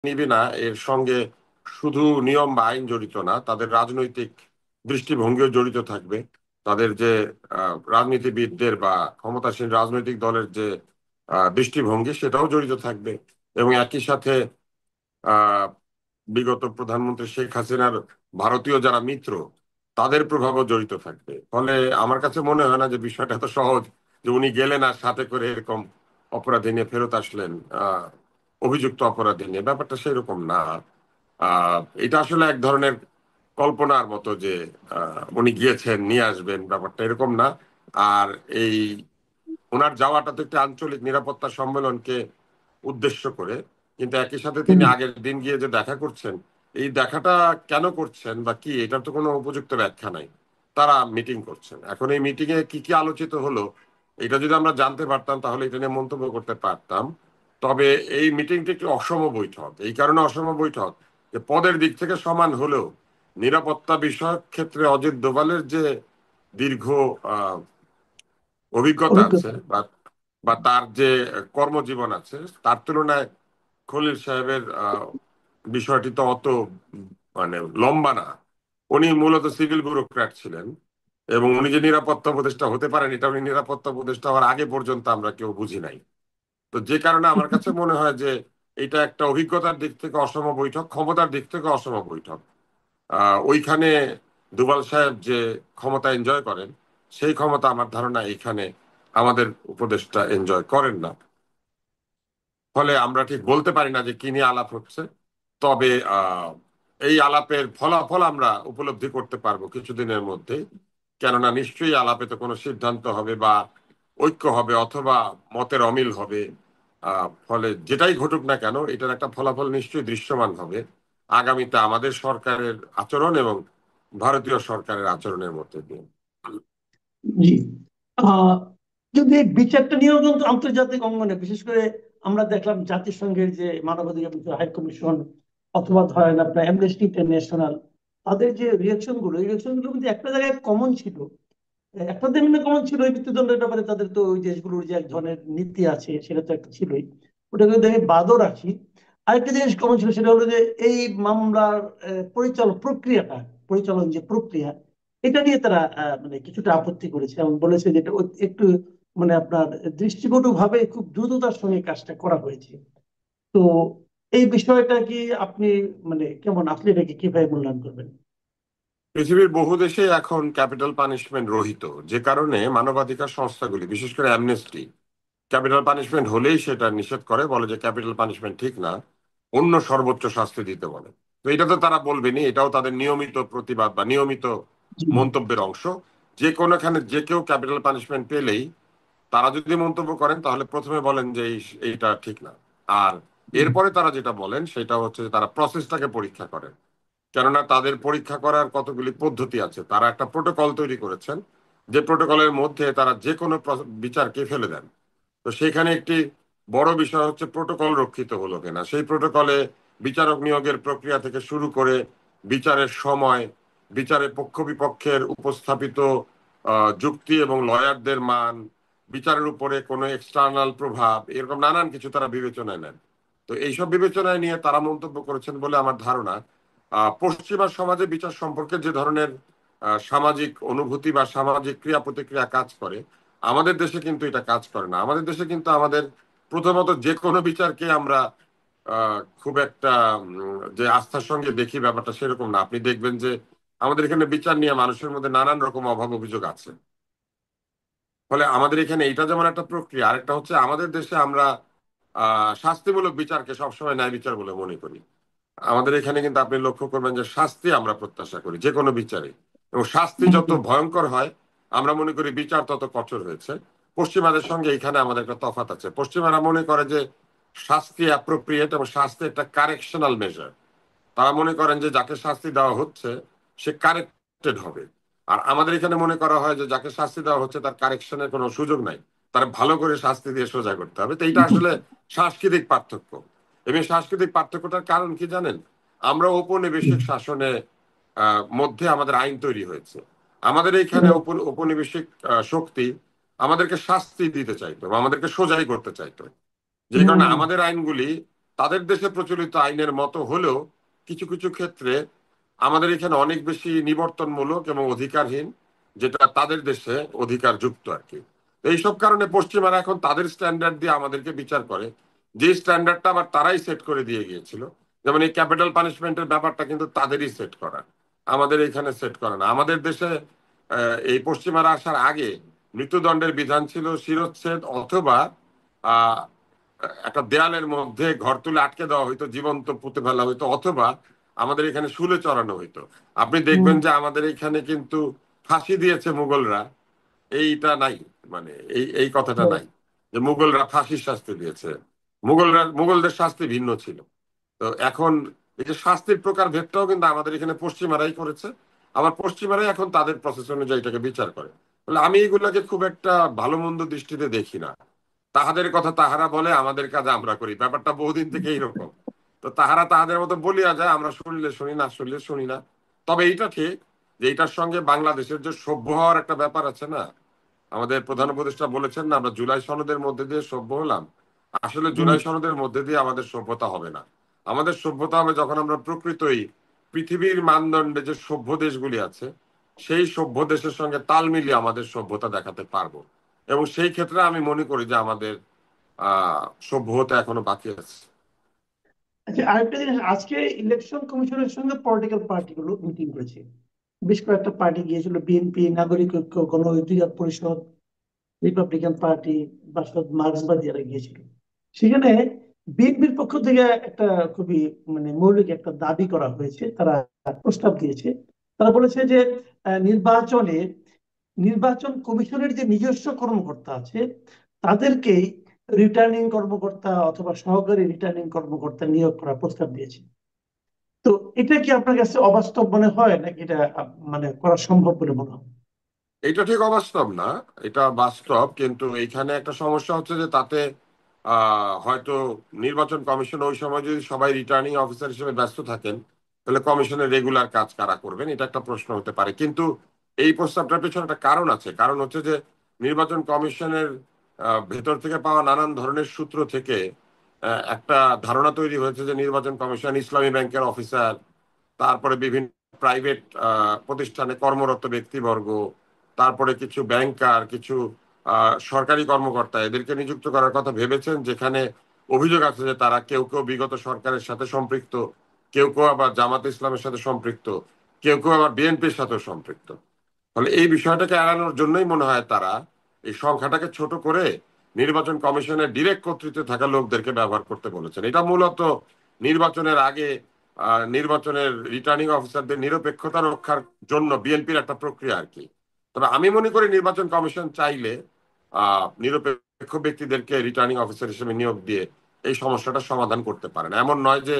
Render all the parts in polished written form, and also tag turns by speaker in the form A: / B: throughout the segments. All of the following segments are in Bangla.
A: নিবি না এর সঙ্গে শুধু নিয়ম বা আইন জড়িত না, তাদের রাজনৈতিক দৃষ্টিভঙ্গিও জড়িত থাকবে। তাদের যে রাজনীতিবিদদের বা ক্ষমতাসীন রাজনৈতিক দলের যে দৃষ্টিভঙ্গি সেটাও জড়িত থাকবে। এবং একই সাথে আহ বিগত প্রধানমন্ত্রী শেখ হাসিনার ভারতীয় যারা মিত্র তাদের প্রভাবও জড়িত থাকবে। ফলে আমার কাছে মনে হয় না যে বিষয়টা এত সহজ যে উনি গেলেন আর সাথে করে এরকম অপরাধী নিয়ে ফেরত আসলেন, অভিযুক্ত অপরাধী নিয়ে। ব্যাপারটা সেরকম না। এটা আসলে এক ধরনের কল্পনার মতো যে উনি গিয়েছেন নিয়ে আসবেন, ব্যাপারটা এরকম না। আর এই ওনার যাওয়াটা তো একটা আঞ্চলিক নিরাপত্তা সম্মেলনকে উদ্দেশ্য করে, কিন্তু একই সাথে তিনি
B: হুম।
A: আগের দিন গিয়ে যে দেখা করছেন, এই দেখাটা কেন করছেন বা কি, এটার তো কোনো উপযুক্ত ব্যাখ্যা নাই। তারা মিটিং করছেন, এখন এই মিটিং এ কি কি আলোচিত হলো এটা যদি আমরা জানতে পারতাম তাহলে এটা নিয়ে মন্তব্য করতে পারতাম। তবে এই মিটিংটি একটি অসম বৈঠক, এই কারণে অসম বৈঠক যে পদের দিক থেকে সমান হলেও নিরাপত্তা বিষয়ক ক্ষেত্রে অজিত দোভালের যে দীর্ঘ অভিজ্ঞতা আছে
B: অভিজ্ঞতা।
A: বা বা তার যে কর্মজীবন আছে, তার তুলনায় খলিল সাহেবের বিষয়টি তো অত মানে লম্বা না। উনি মূলত সিভিল ব্যুরোক্র্যাট ছিলেন, এবং উনি যে নিরাপত্তা উপদেষ্টা হতে পারেন এটা উনি নিরাপত্তা উপদেষ্টা হওয়ার আগে পর্যন্ত আমরা কেউ বুঝি নাই। তো যে কারণে আমার কাছে মনে হয় যে এটা একটা অভিজ্ঞতার দিক থেকে অসম বৈঠক, ক্ষমতার দিক থেকে অসম বৈঠক। ওইখানে দুবাল সাহেব যে ক্ষমতা এনজয় করেন সেই ক্ষমতা আমার ধারণা এইখানে আমাদের উপদেষ্টা এনজয় করেন না। ফলে আমরা ঠিক বলতে পারি না যে কি নিয়ে আলাপ হচ্ছে। তবে এই আলাপের ফলাফল আমরা উপলব্ধি করতে পারবো কিছুদিনের মধ্যেই। কেননা নিশ্চয়ই আলাপে তো কোনো সিদ্ধান্ত হবে বা ঐক্য হবে অথবা মতের অমিল হবে। ফলে যেটাই ঘটুক না কেন এটার একটা ফলাফল নিশ্চয়ই দৃশ্যমান হবে আগামীতে আমাদের সরকারের আচরণ এবং ভারতীয় সরকারের আচরণের মধ্যে দিয়ে।
B: জি। আহ, কিন্তু এই বিচারটা নিয়েও কিন্তু আন্তর্জাতিক অঙ্গনে, বিশেষ করে আমরা দেখলাম জাতিসংঘের যে মানবাধিকার বিষয়ক হাই কমিশন, অথবা ধরেন আপনার অ্যামনেস্টি ইন্টারন্যাশনাল, তাদের যে রিয়াকশন গুলো, এই রিয়াকশন গুলো কিন্তু একটা জায়গায় কমন ছিল। একটা তেমনি কমন ছিল এই মৃত্যুদণ্ডের ব্যাপারে, তাদের তো ওই দেশগুলোর যে এক ধরনের নীতি আছে সেটা তো একটা ছিলই, ওটা কিন্তু আমি বাদও রাখি। আরেকটা জিনিস কমন ছিল, সেটা হলো যে এই মামলার পরিচালন প্রক্রিয়াটা, পরিচালন যে প্রক্রিয়া, এটা নিয়ে তারা মানে কিছুটা আপত্তি করেছে এবং বলেছে যে এটা একটু মানে আপনার দৃষ্টিকটু ভাবে খুব দ্রুততার সঙ্গে কাজটা করা হয়েছে। তো এই বিষয়টা কি আপনি মানে কেমন, আপনি এটাকে কিভাবে মূল্যায়ন করবেন?
A: পৃথিবীর বহু দেশে এখন ক্যাপিটাল পানিশমেন্ট রহিত, যে কারণে মানবাধিকার সংস্থাগুলি বিশেষ করে অ্যামনেস্টি ক্যাপিটাল পানিশমেন্ট হলেই সেটা নিষেধ করে, বলে যে ক্যাপিটাল পানিশমেন্ট ঠিক না, অন্য সর্বোচ্চ শাস্তি দিতে বলে। তো এটা তো তারা বলবেনি, এটাও তাদের নিয়মিত প্রতিবাদ বা নিয়মিত
B: জি।
A: মন্তব্যের অংশ। যে কোনোখানে যে কেউ ক্যাপিটাল পানিশমেন্ট পেলেই তারা যদি মন্তব্য করেন তাহলে প্রথমে বলেন যে এইটা ঠিক না। আর এরপরে তারা যেটা বলেন সেটা হচ্ছে যে তারা প্রসেসটাকে পরীক্ষা করেন। কেননা তাদের পরীক্ষা করার কতগুলি পদ্ধতি আছে, তারা একটা প্রোটোকল তৈরি করেছেন যে প্রোটোকলের মধ্যে তারা যে কোনো বিচারকে ফেলে দেন। তো সেখানে একটি বড় বিষয় হচ্ছে প্রোটোকল রক্ষিত হলো কিনা। সেই প্রোটোকলে বিচারক নিয়োগের প্রক্রিয়া থেকে শুরু করে বিচারের সময়, বিচারের পক্ষ বিপক্ষের উপস্থাপিত যুক্তি এবং লয়ারদের মান, বিচারের উপরে কোনো এক্সটার্নাল প্রভাব, এরকম নানান কিছু তারা বিবেচনায় নেন। তো এইসব বিবেচনায় নিয়ে তারা মন্তব্য করেছেন বলে আমার ধারণা। পশ্চিমা সমাজে বিচার সম্পর্কে যে ধরনের সামাজিক অনুভূতি বা সামাজিক ক্রিয়া প্রতিক্রিয়া কাজ করে, আমাদের দেশে কিন্তু এটা কাজ করে না। আমাদের দেশে কিন্তু আমাদের প্রথমত যে কোনো বিচারকে আমরা খুব একটা যে আস্থার সঙ্গে দেখি, ব্যাপারটা সেরকম না। আপনি দেখবেন যে আমাদের এখানে বিচার নিয়ে মানুষের মধ্যে নানান রকম অভাব অভিযোগ আছে। ফলে আমাদের এখানে এটা যেমন একটা প্রক্রিয়া, আরেকটা হচ্ছে আমাদের দেশে আমরা শাস্তিমূলক বিচারকে সবসময় ন্যায় বিচার বলে মনে করি। আমাদের এখানে কিন্তু আপনি লক্ষ্য করবেন যে শাস্তি আমরা প্রত্যাশা করি যে কোনো বিচারে, এবং শাস্তি যত
B: একদম।
A: ভয়ঙ্কর হয় আমরা মনে করি বিচার তত কঠোর হয়েছে। পশ্চিমাদের সঙ্গে এখানে আমাদের একটা তফাৎ আছে। পশ্চিমারা মনে করে যে শাস্তি অ্যাপ্রোপ্রিয়েট এবং শাস্তি একটা কারেকশনাল মেজার। তারা মনে করেন যে যাকে শাস্তি দেওয়া হচ্ছে সে কারেক্টেড হবে। আর আমাদের এখানে মনে করা হয় যে যাকে শাস্তি দেওয়া হচ্ছে তার কারেকশনের কোনো সুযোগ নাই, তার ভালো করে শাস্তি দিয়ে সোজা করতে হবে। তো এইটা আসলে সাংস্কৃতিক পার্থক্য। এবং সাংস্কৃতিক পার্থক্যটার কারণ কি জানেন? আমরা ঔপনিবেশিক শাসনে মধ্যে আমাদের আইন তৈরি হয়েছে। আমাদের এইখানে ঔপনিবেশিক শক্তি আমাদেরকে শাস্তি দিতে চাইতো বা আমাদেরকে সোজাই করতে চাইতো, যে কারণে আমাদের আইনগুলি তাদের দেশে প্রচলিত আইনের মতো হলেও কিছু কিছু ক্ষেত্রে আমাদের এখানে অনেক বেশি নিবর্তনমূলক এবং অধিকারহীন, যেটা তাদের দেশে অধিকারযুক্ত আর কি। তো এইসব কারণে পশ্চিমারা এখন তাদের স্ট্যান্ডার্ড দিয়ে আমাদেরকে বিচার করে, যে স্ট্যান্ডার্ডটা আবার তারাই সেট করে দিয়ে গিয়েছিল। যেমন এই ক্যাপিটাল পানিশমেন্টের ব্যাপারটা কিন্তু তাদেরই সেট করা, আমাদের এখানে সেট করা না। আমাদের দেশে এই পশ্চিমারা আসার আগে মৃত্যুদণ্ডের বিধান ছিল শিরচ্ছেদ, অথবা আহ একটা দেয়ালের মধ্যে ঘর তুলে আটকে দেওয়া হইতো, জীবন্ত পুঁতে ফেলা হইতো, অথবা আমাদের এখানে শুলে চড়ানো হইতো। আপনি দেখবেন যে আমাদের এখানে কিন্তু ফাঁসি দিয়েছে মুঘলরা, এইটা নাই, মানে এই এই কথাটা নাই যে মুঘলরা ফাঁসির শাস্তি দিয়েছে। মুঘলদের শাস্তি ভিন্ন ছিল। তো এখন এই যে শাস্তির প্রকার ভেদটাও কিন্তু আমাদের এখানে পশ্চিমারাই করেছে, আবার পশ্চিমারাই এখন তাদের প্রসেস অনুযায়ী এটাকে বিচার করে। বলে আমি এগুলাকে খুব একটা ভালো মন্দ দৃষ্টিতে দেখি না। তাহাদের কথা তাহারা বলে, আমাদের কাজ আমরা করি, ব্যাপারটা বহুদিন থেকে এইরকম। তো তাহারা তাহাদের মতো বলিয়া যায়, আমরা শুনলে শুনি, না শুনলে শুনি না। তবে এইটা ঠিক যে এটার সঙ্গে বাংলাদেশের যে সভ্য হওয়ার একটা ব্যাপার আছে না, আমাদের প্রধান উপদেষ্টা বলেছেন না, আমরা জুলাই সনদের মধ্যে দিয়ে সভ্য হলাম। আসলে জুলাই সনদের মধ্যে দিয়ে আমাদের সভ্যতা হবে না। আমাদের সভ্যতা হবে যখন আমরা প্রকৃতই পৃথিবীর মানদণ্ডে যে সভ্য দেশগুলি আছে, সেই সভ্য দেশের সঙ্গে তাল মিলিয়ে আমাদের সভ্যতা দেখাতে পারবো। এবং সেই ক্ষেত্রে আমি মনে করি যে আমাদের সভ্য হতে এখনো বাকি আছে।
B: আচ্ছা, আরেকটা জিনিস, আজকে ইলেকশন কমিশনের সঙ্গে পলিটিক্যাল পার্টিগুলো মিটিং করেছে। বেশ কয়েকটা পার্টি গিয়েছিল, বিএনপি, নাগরিক ঐক্য, গণ অধিকার পরিষদ, রিপাবলিকান পার্টি, বাসদ, মার্ক্সবাদী এরা গিয়েছিল। সেখানে বিএনপির পক্ষ থেকে একটা খুবই মানে মৌলিক একটা দাবি করা হয়েছে, তারা প্রস্তাব দিয়েছে। তারা বলেছে যে নির্বাচনে নির্বাচন কমিশনের যে নিজস্ব কর্মকর্তা আছে তাদেরকেই রিটার্নিং কর্মকর্তা অথবা সহকারী রিটার্নিং কর্মকর্তা নিয়োগ করার প্রস্তাব দিয়েছে। তো এটা কি আপনার কাছে অবাস্তব মনে হয়, নাকি এটা মানে করা সম্ভব বলে মনে হয়?
A: এটা ঠিক অবাস্তব না, এটা বাস্তব। কিন্তু এইখানে একটা সমস্যা হচ্ছে যে তাতে হয়তো নির্বাচন কমিশন ওই সময় যদি সবাই রিটার্নিং অফিসার হিসেবে ব্যস্ত থাকেন, তাহলে কমিশনের রেগুলার কাজ কারা করবেন, এটা একটা প্রশ্ন হতে পারে। কিন্তু এই প্রস্তাবটার পেছনে একটা কারণ আছে। কারণ হচ্ছে যে নির্বাচন কমিশনের ভেতর থেকে পাওয়া নানান ধরনের সূত্র থেকে একটা ধারণা তৈরি হয়েছে যে নির্বাচন কমিশন ইসলামী ব্যাংকের অফিসার, তারপরে বিভিন্ন প্রাইভেট প্রতিষ্ঠানে কর্মরত ব্যক্তিবর্গ, তারপরে কিছু ব্যাংকার, কিছু সরকারি কর্মকর্তা, এদেরকে নিযুক্ত করার কথা ভেবেছেন, যেখানে অভিযোগ আছে যে তারা কেউ কেউ বিগত সরকারের সাথে সম্পৃক্ত, কেউ কেউ আবার জামাত ইসলামের সাথে সম্পৃক্ত, কেউ কেউ আবার বিএনপির সাথেও সম্পৃক্ত। ফলে এই বিষয়টাকে এড়ানোর জন্যই মনে হয় তারা এই সংখ্যাটাকে ছোট করে নির্বাচন কমিশনের ডিরেক্ট কর্তৃত্বে থাকা লোকদেরকে ব্যবহার করতে বলেছেন। এটা মূলত নির্বাচনের আগে নির্বাচনের রিটার্নিং অফিসারদের নিরপেক্ষতা রক্ষার জন্য বিএনপির একটা প্রক্রিয়া আর কি। তবে আমি মনে করি নির্বাচন কমিশন চাইলে নিরপেক্ষ ব্যক্তিদেরকে রিটার্নিং অফিসার হিসেবে নিয়োগ দিয়ে এই সমস্যাটা সমাধান করতে পারেন। এমন নয় যে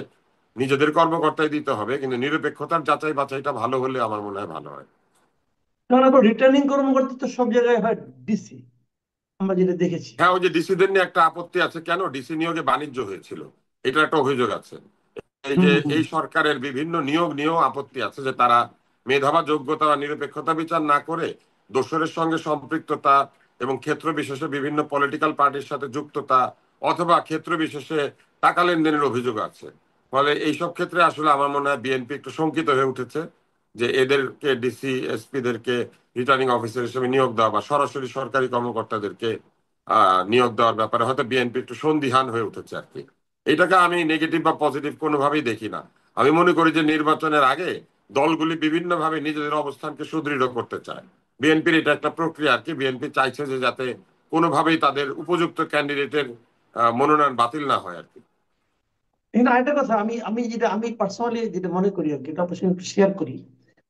A: নিজেদের কর্মকর্তাই দিতে হবে, কিন্তু নিরপেক্ষতার যাচাই বাছাইটা ভালো হলে আমার মনে হয় ভালো হয়।
B: কারণ এখন রিটার্নিং কর্মকর্তা তো সব জায়গায় হয় ডিসি, আমরা যেটা দেখেছি।
A: হ্যাঁ, ওই যে ডিসিদের নিয়ে একটা আপত্তি আছে, কেন ডিসি নিয়োগে বাণিজ্য হয়েছিল, এটা একটা অভিযোগ আছে। এই যে
B: হুম।
A: এই সরকারের বিভিন্ন নিয়োগ নিয়েও আপত্তি আছে যে তারা মেধা, যোগ্যতা বা নিরপেক্ষতা বিচার না করে দোসরের সঙ্গে সম্পৃক্ততা এবং ক্ষেত্র বিশেষে বিভিন্ন পলিটিক্যাল পার্টির সাথে যুক্ততা, অথবা ক্ষেত্র বিশেষে টাকা লেনদেনের অভিযোগ আছে। ফলে এইসব ক্ষেত্রে আসলে আমার মনে হয় বিএনপি একটু শঙ্কিত হয়ে উঠেছে যে এদেরকে, ডিসি এসপি দেরকে রিটার্নিং অফিসার হিসেবে নিয়োগ দেওয়া বা সরাসরি সরকারি কর্মকর্তাদেরকে নিয়োগ দেওয়ার ব্যাপারে হয়তো বিএনপি একটু সন্দিহান হয়ে উঠেছে আর কি। এটাকে আমি নেগেটিভ বা পজিটিভ কোনোভাবেই দেখি না। আমি মনে করি যে নির্বাচনের আগে দলগুলি বিভিন্নভাবে নিজেদের অবস্থানকে সুদৃঢ় করতে চায়। বিএনপির এটা একটা প্রক্রিয়া আর কি। বিএনপি চাইছে যে যাতে কোনোভাবেই তাদের উপযুক্ত ক্যান্ডিডেটের মনোনয়ন বাতিল না হয় আর কি।
B: এখানে আরেকটা কথা, আমি আমি যেটা আমি পার্সোনালি যেটা মনে করি আর কি, এটা আপনার সঙ্গে একটু শেয়ার করি।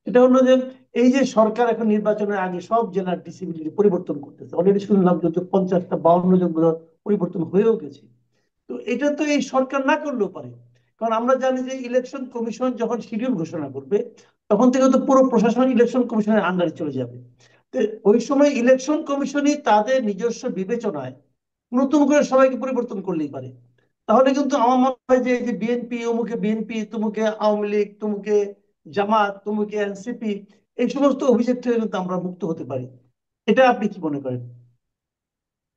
B: এটা হলো যে এই যে সরকার এখন নির্বাচনের আগে সব জেলার ডিসিবিলিটি পরিবর্তন করতেছে, অলরেডি শুনলাম যে 50টা 52 জন পরিবর্তন হয়েও গেছে। তো এটা তো এই সরকার না করলেও পারে। কারণ আমরা জানি যে ইলেকশন কমিশন যখন শিডিউল ঘোষণা করবে তখন থেকে তো পুরো প্রশাসন ইলেকশন কমিশনের আন্ডারে চলে যাবে। তো ওই সময় ইলেকশন কমিশনই তাদের নিজস্ব বিবেচনায় নতুন করে সবাইকে পরিবর্তন করলেই পারে। তাহলে কিন্তু আমার মনে হয় যে এই যে বিএনপি অমুকে, বিএনপি তুমুকে, আওয়ামী লীগ তুমুকে, জামাত তুমুকে, এনসিপি, এই সমস্ত অভিযোগ থেকে কিন্তু আমরা মুক্ত হতে পারি। এটা আপনি কি মনে করেন?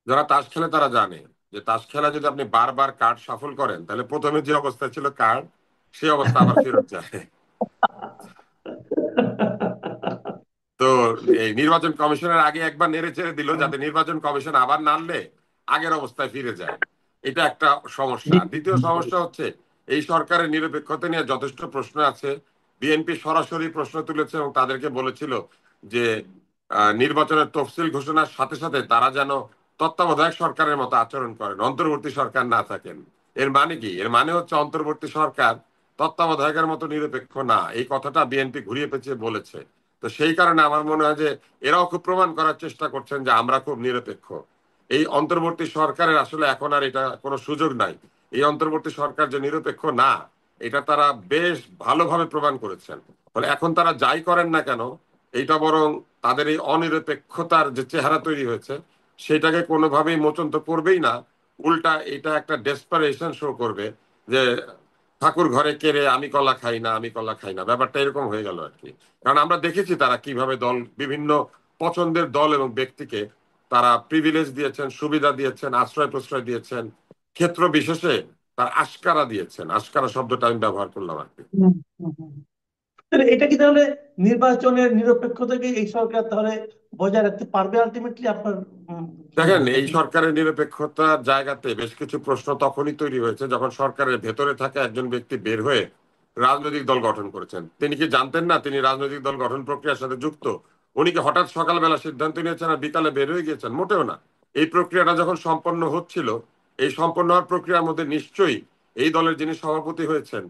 A: যারা তাস খেলে তারা জানে যে তাস খেলা যদি আপনি বারবার কার্ড শাফল করেন তাহলে প্রথমে যে অবস্থা ছিল কার্ড, সেই অবস্থা আবার ফেরত যায়। তো এই নির্বাচন কমিশনের আগে একবার নেড়ে চেড়ে দিল যাতে নির্বাচন কমিশন আবার নাড়লে আগের অবস্থায় ফিরে যায়। এটা একটা সমস্যা।
B: জি,
A: দ্বিতীয় সমস্যা হচ্ছে এই সরকারের নিরপেক্ষতা নিয়ে যথেষ্ট প্রশ্ন আছে। বিএনপি সরাসরি প্রশ্ন তুলেছে এবং তাদেরকে বলেছিল যে নির্বাচনের তফসিল ঘোষণার সাথে সাথে তারা যেন তত্ত্বাবধায়ক সরকারের মতো আচরণ করেন, অন্তর্বর্তী সরকার না থাকেন। এর মানে কি? এর মানে হচ্ছে অন্তর্বর্তী সরকার তত্ত্বাবধায়কের মতো নিরপেক্ষ না, এই কথাটা বিএনপি ঘুরিয়ে পেঁচিয়ে বলেছে। তো সেই কারণে আমার মনে হয় যে এরাও খুব প্রমাণ করার চেষ্টা করছেন যে আমরা খুব নিরপেক্ষ। এই অন্তর্বর্তী সরকারের আসলে এখন আর এটা কোনো সুযোগ নাই। এই অন্তর্বর্তী সরকার যে নিরপেক্ষ না, এটা তারা বেশ ভালোভাবে প্রমাণ করেছেন। ফলে এখন তারা যাই করেন না কেন, এইটা বরং তাদের এই অনিরপেক্ষতার যে চেহারা তৈরি হয়েছে সেটাকে কোনোভাবেই মোচন তো করবেই না, উল্টা এটা একটা ডেসপারেশন শো করবে যে ঠাকুর ঘরে কেড়ে আমি কলা খাই না, আমি কলা খাই না, ব্যাপারটা এরকম হয়ে গেল আর কি। কারণ আমরা দেখেছি তারা কিভাবে দল, বিভিন্ন পছন্দের দল এবং ব্যক্তিকে তারা প্রিভিলেজ দিয়েছেন, সুবিধা দিয়েছেন, আশ্রয় প্রশ্রয় দিয়েছেন, ক্ষেত্র বিশেষে তার আশকারা দিয়েছেন। আশকারা শব্দটা আমি ব্যবহার করলাম আর কি।
B: হুম, হুম, হুম। তাহলে এটা কি তাহলে নির্বাচনের নিরপেক্ষতাকে এই সরকার তাহলে বজায় রাখতে পারবে আলটিমেটলি? আপনার কি
A: দেখেন,
B: মনে হয়?
A: এই সরকারের নিরপেক্ষতার জায়গাতে বেশ কিছু প্রশ্ন তখনই তৈরি হয়েছে যখন সরকারের ভেতরে থাকা একজন ব্যক্তি বের হয়ে রাজনৈতিক দল গঠন করেছেন। তিনি কি জানতেন না তিনি রাজনৈতিক দল গঠন প্রক্রিয়ার সাথে যুক্ত? উনি কি হঠাৎ সকালবেলা সিদ্ধান্ত নিয়েছেন আর বিকালে বের হয়ে গিয়েছেন? মোটেও না। এই প্রক্রিয়াটা যখন সম্পন্ন হচ্ছিল, এই সম্পন্ন হওয়ার প্রক্রিয়ার মধ্যে নিশ্চয়ই এই দলের যিনি সভাপতি হয়েছেন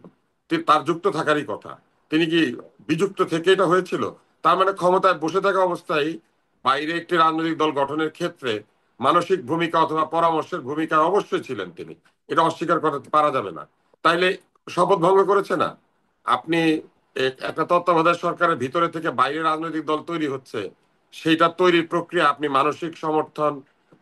A: তার যুক্ত থাকারই কথা। তিনি কি বিযুক্ত থেকে এটা হয়েছিল? তার মানে ক্ষমতায় বসে থাকা অবস্থায় বাইরে একটি রাজনৈতিক দল গঠনের ক্ষেত্রে মানসিক ভূমিকা অথবা পরামর্শের ভূমিকা অবশ্যই ছিলেন তিনি। এটা অস্বীকার করতে পারা যাবে না। তাইলে শপথ ভঙ্গ করেছে না? আপনি একটা তত্ত্বাবধায়ক সরকারের ভিতরে থেকে বাইরে রাজনৈতিক দল তৈরি হচ্ছে, সেইটা তৈরির প্রক্রিয়া আপনি মানসিক সমর্থন,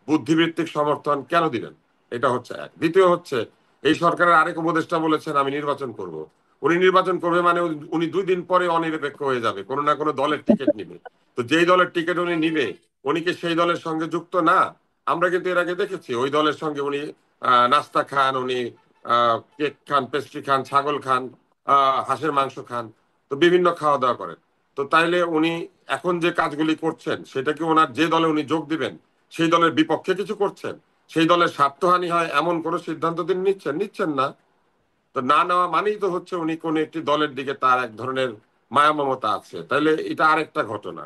A: বুদ্ধিবৃত্তিক সমর্থন কেন দিবেন? এটা হচ্ছে এক। দ্বিতীয় হচ্ছে, এই সরকারের আরেক উপদেষ্টা বলেছেন আমি নির্বাচন করব। উনি নির্বাচন করবে মানে উনি 2 দিন পরে অনিরপেক্ষ হয়ে যাবে, কোনো না কোনো দলের টিকিট নিবে। তো যেই দলের টিকিট উনি নিবে, উনি কি সেই দলের সঙ্গে যুক্ত না? আমরা কিন্তু এর আগে দেখেছি ওই দলের সঙ্গে উনি নাস্তা খান, উনি কেক খান, পেস্ট্রি খান, ছাগল খান, হাঁসের মাংস খান, তো বিভিন্ন খাওয়া দাওয়া করেন। তো তাইলে উনি এখন যে কাজগুলি করছেন সেটা কি ওনার যে দলে উনি যোগ দিবেন সেই দলের বিপক্ষে কিছু করছেন? সেই দলের স্বার্থহানি হয় এমন কোন সিদ্ধান্ত তিনি নিচ্ছেন? নিচ্ছেন না। তো না নেওয়া মানেই তো হচ্ছে উনি কোন একটি দলের দিকে তার এক ধরনের মায়া মমতা আছে, তাইলে এটা আরেকটা ঘটনা।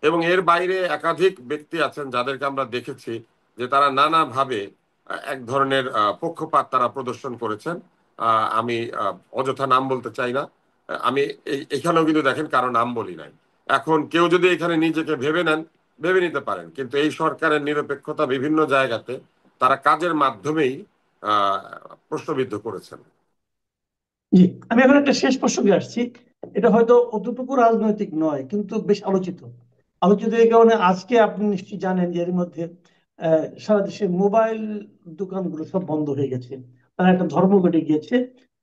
A: এবং এর বাইরে একাধিক ব্যক্তি আছেন যাদেরকে আমরা দেখেছি যে তারা নানাভাবে এক ধরনের পক্ষপাত তারা প্রদর্শন করেছেন। আমি অযথা নাম বলতে চাই না। আমি এখানেও কিন্তু দেখেন কারো নাম বলি নাই। এখন কেউ যদি এখানে নিজেকে ভেবে নেন, ভেবে নিতে পারেন, কিন্তু এই সরকারের নিরপেক্ষতা বিভিন্ন জায়গাতে তারা কাজের মাধ্যমেই আহ প্রশ্নবিদ্ধ করেছেন।
B: জি, আমি এখন একটা শেষ প্রসঙ্গে আসছি। এটা হয়তো অতটুকু রাজনৈতিক নয়, কিন্তু বেশ আলোচিত। আলোচিত এই কারণে আজকে আপনি নিশ্চয়ই জানেন যে এর মধ্যে সারা দেশে মোবাইল দোকানগুলো সব বন্ধ হয়ে গেছে। তার একটা ধর্মঘটে গিয়েছে,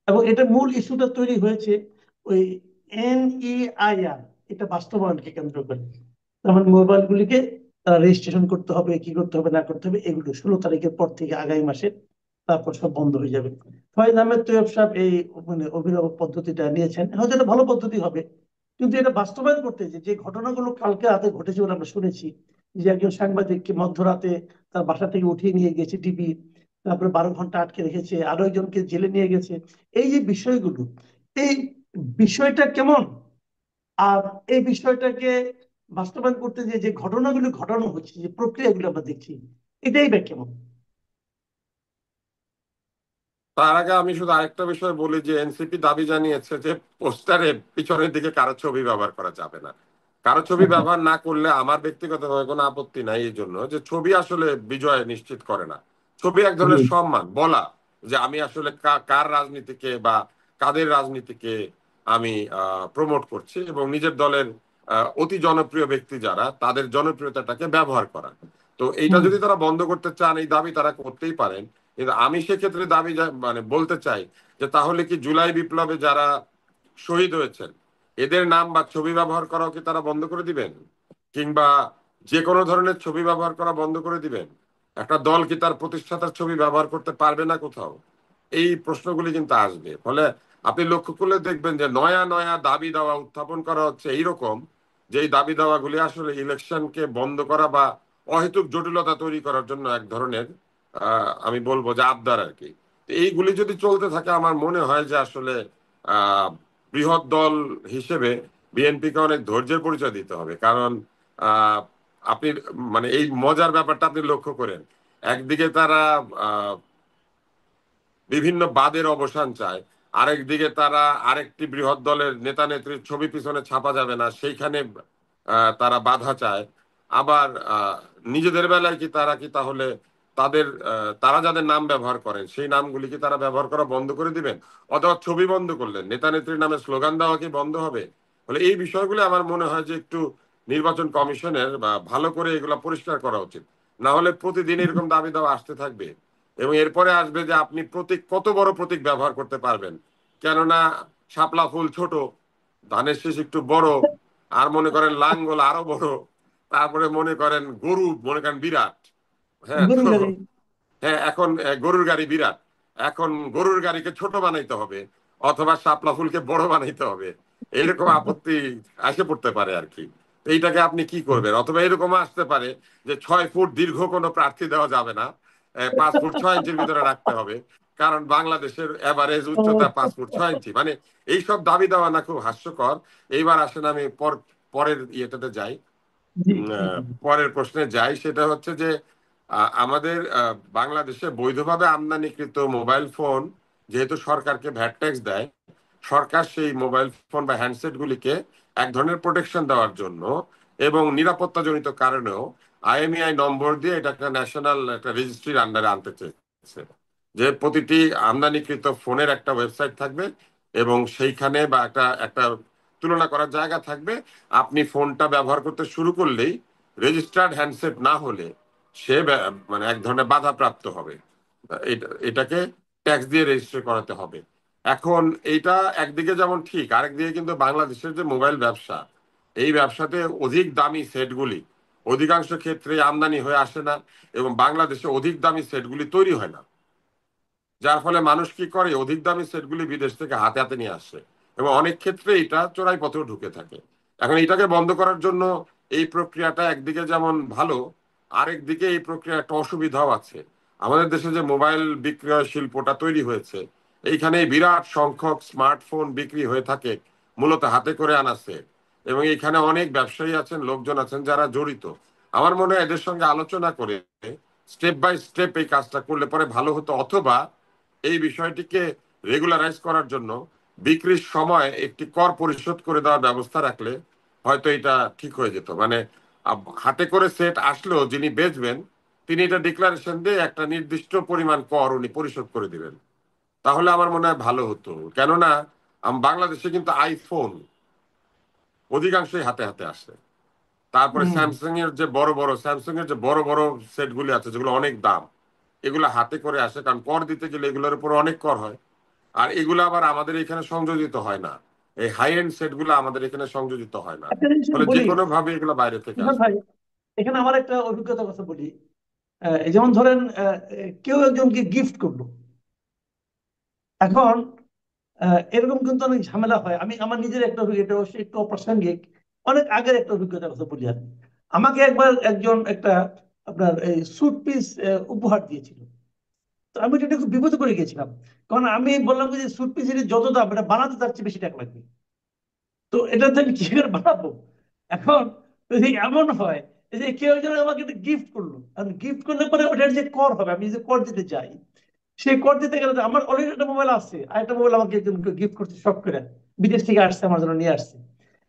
B: এবং এটা মূল ইস্যুটা তৈরি হয়েছে ওই NEIR, এটা বাস্তবায়নকে কেন্দ্র করে। তার মানে মোবাইলগুলিকে তারা রেজিস্ট্রেশন করতে হবে, কি করতে হবে না করতে হবে, এগুলো 16 তারিখের পর থেকে আগামী মাসে তারপর সব বন্ধ হয়ে যাবে। ফয়েজ আহমেদ তৈয়ব সাহেব এই মানে অভিনব পদ্ধতিটা নিয়েছেন, হয়তো এটা ভালো পদ্ধতি হবে, কিন্তু এটা বাস্তবায়ন করতে যে যে ঘটনাগুলো কালকে রাতে ঘটেছে বলে আমরা শুনেছি, যে একজন সাংবাদিককে মধ্যরাতে তার বাসা থেকে উঠিয়ে নিয়ে গেছে ডিবি, তারপরে 12 ঘন্টা আটকে রেখেছে, আরো একজনকে জেলে নিয়ে গেছে, এই যে বিষয়গুলো, এই বিষয়টা কেমন? আর এই বিষয়টাকে বাস্তবায়ন করতে যে যে ঘটনাগুলো ঘটানো হচ্ছে, যে প্রক্রিয়াগুলো আমরা দেখছি, এটাই বা কেমন?
A: তার আগে আমি শুধু আরেকটা বিষয় বলি যে এনসিপি দাবি জানিয়েছে যে পোস্টারে পিছনের দিকে কারো ছবি ব্যবহার করা যাবে না। কারো ছবি ব্যবহার না করলে আমার ব্যক্তিগতভাবে কোনো আপত্তি নাই, এই জন্য যে ছবি আসলে বিজয় নিশ্চিত করে না। ছবি এক
B: জি,
A: ধরনের সম্মান, বলা যে আমি আসলে কার রাজনীতিকে বা কাদের রাজনীতিকে আমি প্রমোট করছি, এবং নিজের দলের অতি জনপ্রিয় ব্যক্তি যারা তাদের জনপ্রিয়তাটাকে ব্যবহার করা। তো এইটা
B: হুম,
A: যদি তারা বন্ধ করতে চান, এই দাবি তারা করতেই পারেন। কিন্তু আমি সেক্ষেত্রে দাবি মানে বলতে চাই যে তাহলে কি জুলাই বিপ্লবে যারা শহীদ হয়েছেন এদের নাম বা ছবি ব্যবহার করাও কি তারা বন্ধ করে দিবেন? কিংবা যে কোনো ধরনের ছবি ব্যবহার করা বন্ধ করে দিবেন? একটা দল কি তার প্রতিষ্ঠাতার ছবি ব্যবহার করতে পারবে না কোথাও? এই প্রশ্নগুলি কিন্তু আসবে। ফলে আপনি লক্ষ্য করলে দেখবেন যে নয়া নয়া দাবি দাওয়া উত্থাপন করা হচ্ছে এইরকম, যে এই দাবি দাওয়াগুলি আসলে ইলেকশনকে বন্ধ করা বা অহেতুক জটিলতা তৈরি করার জন্য এক ধরনের আমি বলবো যে আবদার আর কি। তো এইগুলি যদি চলতে থাকে আমার মনে হয় যে আসলে আহ বৃহৎ দল হিসেবে বিএনপিকে অনেক ধৈর্যের পরিচয় দিতে হবে। কারণ আহ আপনি মানে এই মজার ব্যাপারটা আপনি লক্ষ্য করেন, একদিকে তারা আহ বিভিন্ন বাদের অবসান চায়, আরেকদিকে তারা আরেকটি বৃহৎ দলের নেতা নেত্রীর ছবি পিছনে ছাপা যাবে না সেইখানে তারা বাধা চায়। আবার নিজেদের বেলায় কি তারা কি তাহলে তাদের তারা যাদের নাম ব্যবহার করেন সেই নামগুলি কি তারা ব্যবহার করা বন্ধ করে দিবেন? অথবা ছবি বন্ধ করলেন, নেতা নেত্রীর নামে স্লোগান দেওয়া কি বন্ধ হবে? ফলে এই বিষয়গুলো আমার মনে হয় যে একটু নির্বাচন কমিশনের বা ভালো করে এগুলা পরিষ্কার করা উচিত। না হলে প্রতিদিন এরকম দাবি দাওয়া আসতে থাকবে এবং এরপরে আসবে যে আপনি প্রতীক কত বড় প্রতীক ব্যবহার করতে পারবেন। কেননা শাপলা ফুল ছোট, ধানের শীষ একটু বড়, আর মনে করেন লাঙ্গল আরো বড়, তারপরে মনে করেন গরু মনে করেন বিরাট। হ্যাঁ তো
B: গরুর গাড়ি।
A: হ্যাঁ, এখন গরুর গাড়ি বিরাট, এখন গরুর গাড়িকে ছোট বানাইতে হবে অথবা শাপলা ফুলকে বড় বানাইতে হবে, এরকম আপত্তি আসে পড়তে পারে আর কি। তো এইটাকে আপনি কি করবেন? অথবা এরকম আসতে পারে যে 6 ফুট দীর্ঘ কোনো প্রার্থী দেওয়া যাবে না, 5 ফুট 6 ইঞ্চির ভিতরে রাখতে হবে, কারণ বাংলাদেশের এভারেজ উচ্চতা 5 ফুট 6 ইঞ্চি। মানে এইসব দাবি দেওয়া না খুব হাস্যকর। এইবার আসেন আমি পরের ইয়েটাতে যাই,
B: জি জি জি।
A: পরের প্রশ্নে যাই। সেটা হচ্ছে যে আমাদের বাংলাদেশে বৈধভাবে আমদানিকৃত মোবাইল ফোন যেহেতু সরকারকে ভ্যাট ট্যাক্স দেয়, সরকার সেই মোবাইল ফোন বা হ্যান্ডসেট গুলিকে এক ধরনের প্রোটেকশন দেওয়ার জন্য এবং নিরাপত্তাজনিত কারণেও আইএমইআই নম্বর দিয়ে এটা একটা ন্যাশনাল একটা রেজিস্ট্রির আন্ডারে আনতে চেয়েছে, যে প্রতিটি আমদানিকৃত ফোনের একটা ওয়েবসাইট থাকবে এবং সেইখানে বা একটা একটা তুলনা করার জায়গা থাকবে। আপনি ফোনটা ব্যবহার করতে শুরু করলেই রেজিস্টার্ড হ্যান্ডসেট না হলে সে মানে এক ধরনের বাধাপ্রাপ্ত হবে। এটাকে ট্যাক্স দিয়ে রেজিস্টার করাতে হবে। এখন এইটা একদিকে যেমন ঠিক, আরেকদিকে কিন্তু বাংলাদেশের যে মোবাইল ব্যবসা, এই ব্যবসাতে অধিক দামি সেটগুলি অধিকাংশ ক্ষেত্রে আমদানি হয়ে আসে না এবং বাংলাদেশে অধিক দামি সেটগুলি তৈরি হয় না, যার ফলে মানুষ কি করে অধিক দামি সেটগুলি বিদেশ থেকে হাতে হাতে নিয়ে আসে এবং অনেক ক্ষেত্রে এটা চোরাই পথেও ঢুকে থাকে। এখন এটাকে বন্ধ করার জন্য এই প্রক্রিয়াটা একদিকে যেমন ভালো, আরেক দিকে এই প্রক্রিয়া একটা অসুবিধাও আছে। আমাদের দেশে যে মোবাইল বিক্রয় শিল্পটা তৈরি হয়েছে, এইখানে বিরাট সংখ্যক স্মার্টফোন বিক্রি হয়ে থাকে মূলত হাতে করে আনা সেট, এবং এখানে অনেক ব্যবসায়ী আছেন, লোকজন আছেন যারা জড়িত। আমার মনে হয় এদের সঙ্গে আলোচনা করে স্টেপ বাই স্টেপ এই কাজটা করলে পরে ভালো হতো, অথবা এই বিষয়টিকে রেগুলারাইজ করার জন্য বিক্রির সময় একটি কর পরিশোধ করে দেওয়ার ব্যবস্থা রাখলে হয়তো এটা ঠিক হয়ে যেত। মানে হাতে করে সেট আসলেও যিনি বেচবেন তিনি এটা ডিক্লারেশন দিয়ে একটা নির্দিষ্ট পরিমাণ কর উনি পরিশোধ করে দিবেন, তাহলে আমার মনে হয় ভালো হতো। কেননা বাংলাদেশে কিন্তু আইফোন অধিকাংশই হাতে হাতে আসে। তারপরে
B: হুম।
A: স্যামসাং এর যে বড় বড় সেট গুলি আছে যেগুলো অনেক দাম, এগুলো হাতে করে আসে, কারণ কর দিতে গেলে এগুলোর উপর অনেক কর হয়। আর এগুলো আবার আমাদের এখানে সংযোজিত হয় না, এই হাই এন্ড সেট গুলো আমাদের এখানে সংযোজিত হয় না।
B: একটা জিনিস আমি
A: ফলে যে
B: বলি
A: কোনো ভাবে এগুলো বাইরে থেকে
B: ইমরান
A: আসবে।
B: ভাই, এখানে আমার একটা অভিজ্ঞতার কথা বলি। এই যেমন ধরেন কেউ একজনকে গিফট করলো। এখন এরকম কিন্তু অনেক ঝামেলা হয়। আমি আমার নিজের একটা অভিজ্ঞতা, অবশ্যই একটু অপ্রাসঙ্গিক, অনেক আগের একটা অভিজ্ঞতার কথা বলি আমি। আমাকে একবার একজন একটা আপনার এই স্যুট পিস উপহার দিয়েছিল। তো আমি এটা খুব বিপদে পড়ে গেছিলাম। কারণ আমি বললাম যে স্যুট পিস এর যত দাম, এটা বানাতে তার চেয়ে বেশি টাকা লাগবে। তো এটাতে আমি কি করে বানাবো? এখন যদি এমন হয় এই যে কেউ একজন আমাকে একটা গিফট করলো, আর গিফট করলে পরে ওটার যে কর হবে, আমি যে কর দিতে চাই, সেই কর দিতে গেলে তো আমার অলরেডি একটা মোবাইল আছে, আর একটা মোবাইল আমাকে একজন গিফট করছে শখ করে, বিদেশ থেকে আসছে আমার জন্য নিয়ে আসছে।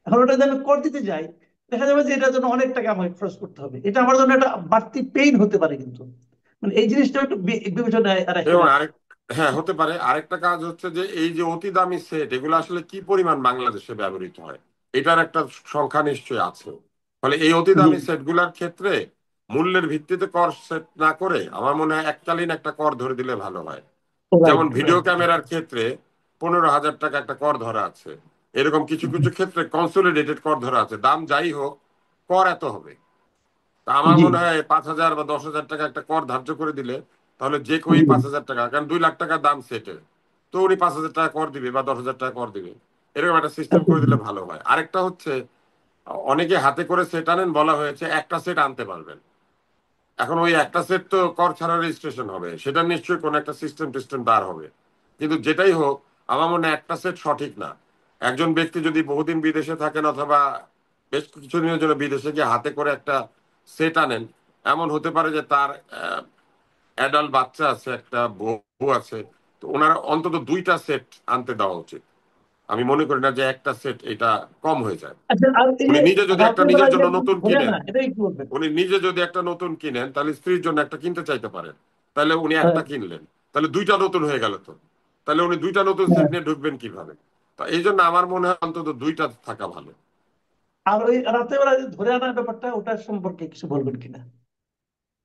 B: এখন ওটা যদি আমি কর দিতে যাই, দেখা যাবে যে এটার জন্য অনেক টাকা আমাকে খরচ করতে হবে। এটা আমার জন্য একটা বাড়তি পেইন হতে পারে কিন্তু। মানে এই জিনিসটা একটু বিবেচনায় রাখতে
A: এবং
B: হবে।
A: হ্যাঁ, হতে পারে। আরেকটা কাজ হচ্ছে যে এই যে অতি দামি সেট এগুলো আসলে কি পরিমাণ বাংলাদেশে ব্যবহৃত হয় এটার একটা সংখ্যা নিশ্চয়ই আছে। ফলে এই অতি
B: জি।
A: দামি সেট গুলার ক্ষেত্রে মূল্যের ভিত্তিতে কর সেট না করে আমার মনে হয় এককালীন একটা কর ধরে দিলে ভালো হয়। যেমন
B: রাইট
A: ভিডিও
B: রাইট।
A: ক্যামেরার ক্ষেত্রে 15,000 টাকা একটা কর ধরা আছে, এরকম কিছু কিছু ক্ষেত্রে কনসোলিডেটেড কর ধরা আছে, দাম যাই হোক কর এত হবে। তা আমার
B: জি।
A: মনে হয় 5,000 বা 10,000 টাকা একটা কর ধার্য করে দিলে, তাহলে যে কেউ
B: জি।
A: 5,000 টাকা, কারণ 2 লাখ টাকা দাম সেটের, তো উনি 5,000 টাকা কর দিবে বা 10,000 টাকা কর দিবে, এরকম একটা সিস্টেম করে দিলে ভালো হয়। আরেকটা হচ্ছে, অনেকে হাতে করে সেট আনেন, বলা হয়েছে একটা সেট আনতে পারবেন। এখন ওই একটা সেট তো কর ছাড়া রেজিস্ট্রেশন হবে, সেটা নিশ্চয়ই কোনো একটা সিস্টেম টিস্টেম বার হবে। কিন্তু যেটাই হোক, আমার মনে হয় একটা সেট সঠিক না। একজন ব্যক্তি যদি বহুদিন বিদেশে থাকেন অথবা বেশ কিছুদিনের জন্য বিদেশে গিয়ে হাতে করে একটা সেট আনেন, এমন হতে পারে যে তার অ্যাডাল্ট বাচ্চা আছে, একটা বউ আছে, তো ওনারা অন্তত 2টা সেট আনতে দেওয়া উচিত। আমি মনে করি না যে একটা সেট এটা কম হয়ে যায়।
B: আচ্ছা, আর এই
A: উনি
B: যে
A: নিজে যদি একটা
B: রাতের
A: নিজের
B: বেলায় যে
A: জন্য নতুন
B: ঘোরে
A: কিনেন,
B: না, এটা কি বলবেন?
A: উনি নিজে যদি একটা নতুন কিনেন, তাহলে স্ত্রীর জন্য একটা কিনতে চাইতে পারেন। তাহলে উনি
B: হ্যাঁ,
A: একটা কিনলেন, তাহলে 2টা নতুন হয়ে গেল তো। তাহলে উনি 2টা নতুন সেট
B: হ্যাঁ।
A: নিয়ে ঢুকবেন কিভাবে? তো এই জন্য আমার মনে হয় অন্তত 2টা থাকা ভালো।
B: আর ওই রাতের বেলায় যে ধরে আনার ব্যাপারটা, ওটার সম্পর্কে কিছু বলবেন কিনা?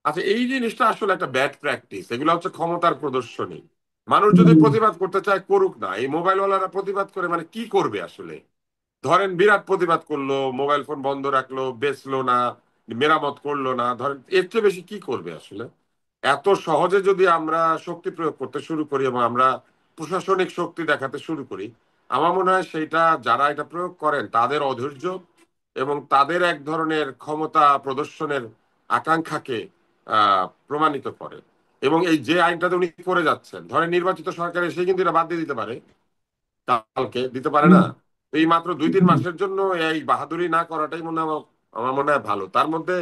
A: আচ্ছা, এই জিনিসটা আসলে একটা ব্যাড প্র্যাকটিস, এগুলো হচ্ছে ক্ষমতার প্রদর্শনী। মানুষ যদি
B: হুম।
A: প্রতিবাদ করতে চায় করুক না, এই মোবাইলওয়ালারা প্রতিবাদ করে মানে কি করবে আসলে? ধরেন বিরাট প্রতিবাদ করলো, মোবাইল ফোন বন্ধ রাখলো, বেচলো না, মেরামত করলো না, ধরেন এর চেয়ে বেশি কি করবে আসলে? এত সহজে যদি আমরা শক্তি প্রয়োগ করতে শুরু করি এবং আমরা প্রশাসনিক শক্তি দেখাতে শুরু করি, আমার মনে হয় সেইটা যারা এটা প্রয়োগ করেন তাদের অধৈর্য এবং তাদের এক ধরনের ক্ষমতা প্রদর্শনের আকাঙ্ক্ষাকে প্রমাণিত করে। এবং এই যে আইনটাতে উনি করে যাচ্ছেন, ধরেন নির্বাচিত সরকার এসে কিন্তু এটা বাদ দিয়ে দিতে পারে, কালকে দিতে পারে
B: হুম।
A: না। তো এই মাত্র 2-3
B: হুম।
A: মাসের জন্য এই বাহাদুরি না করাটাই মনে হয় আমার মনে হয় ভালো। তার মধ্যে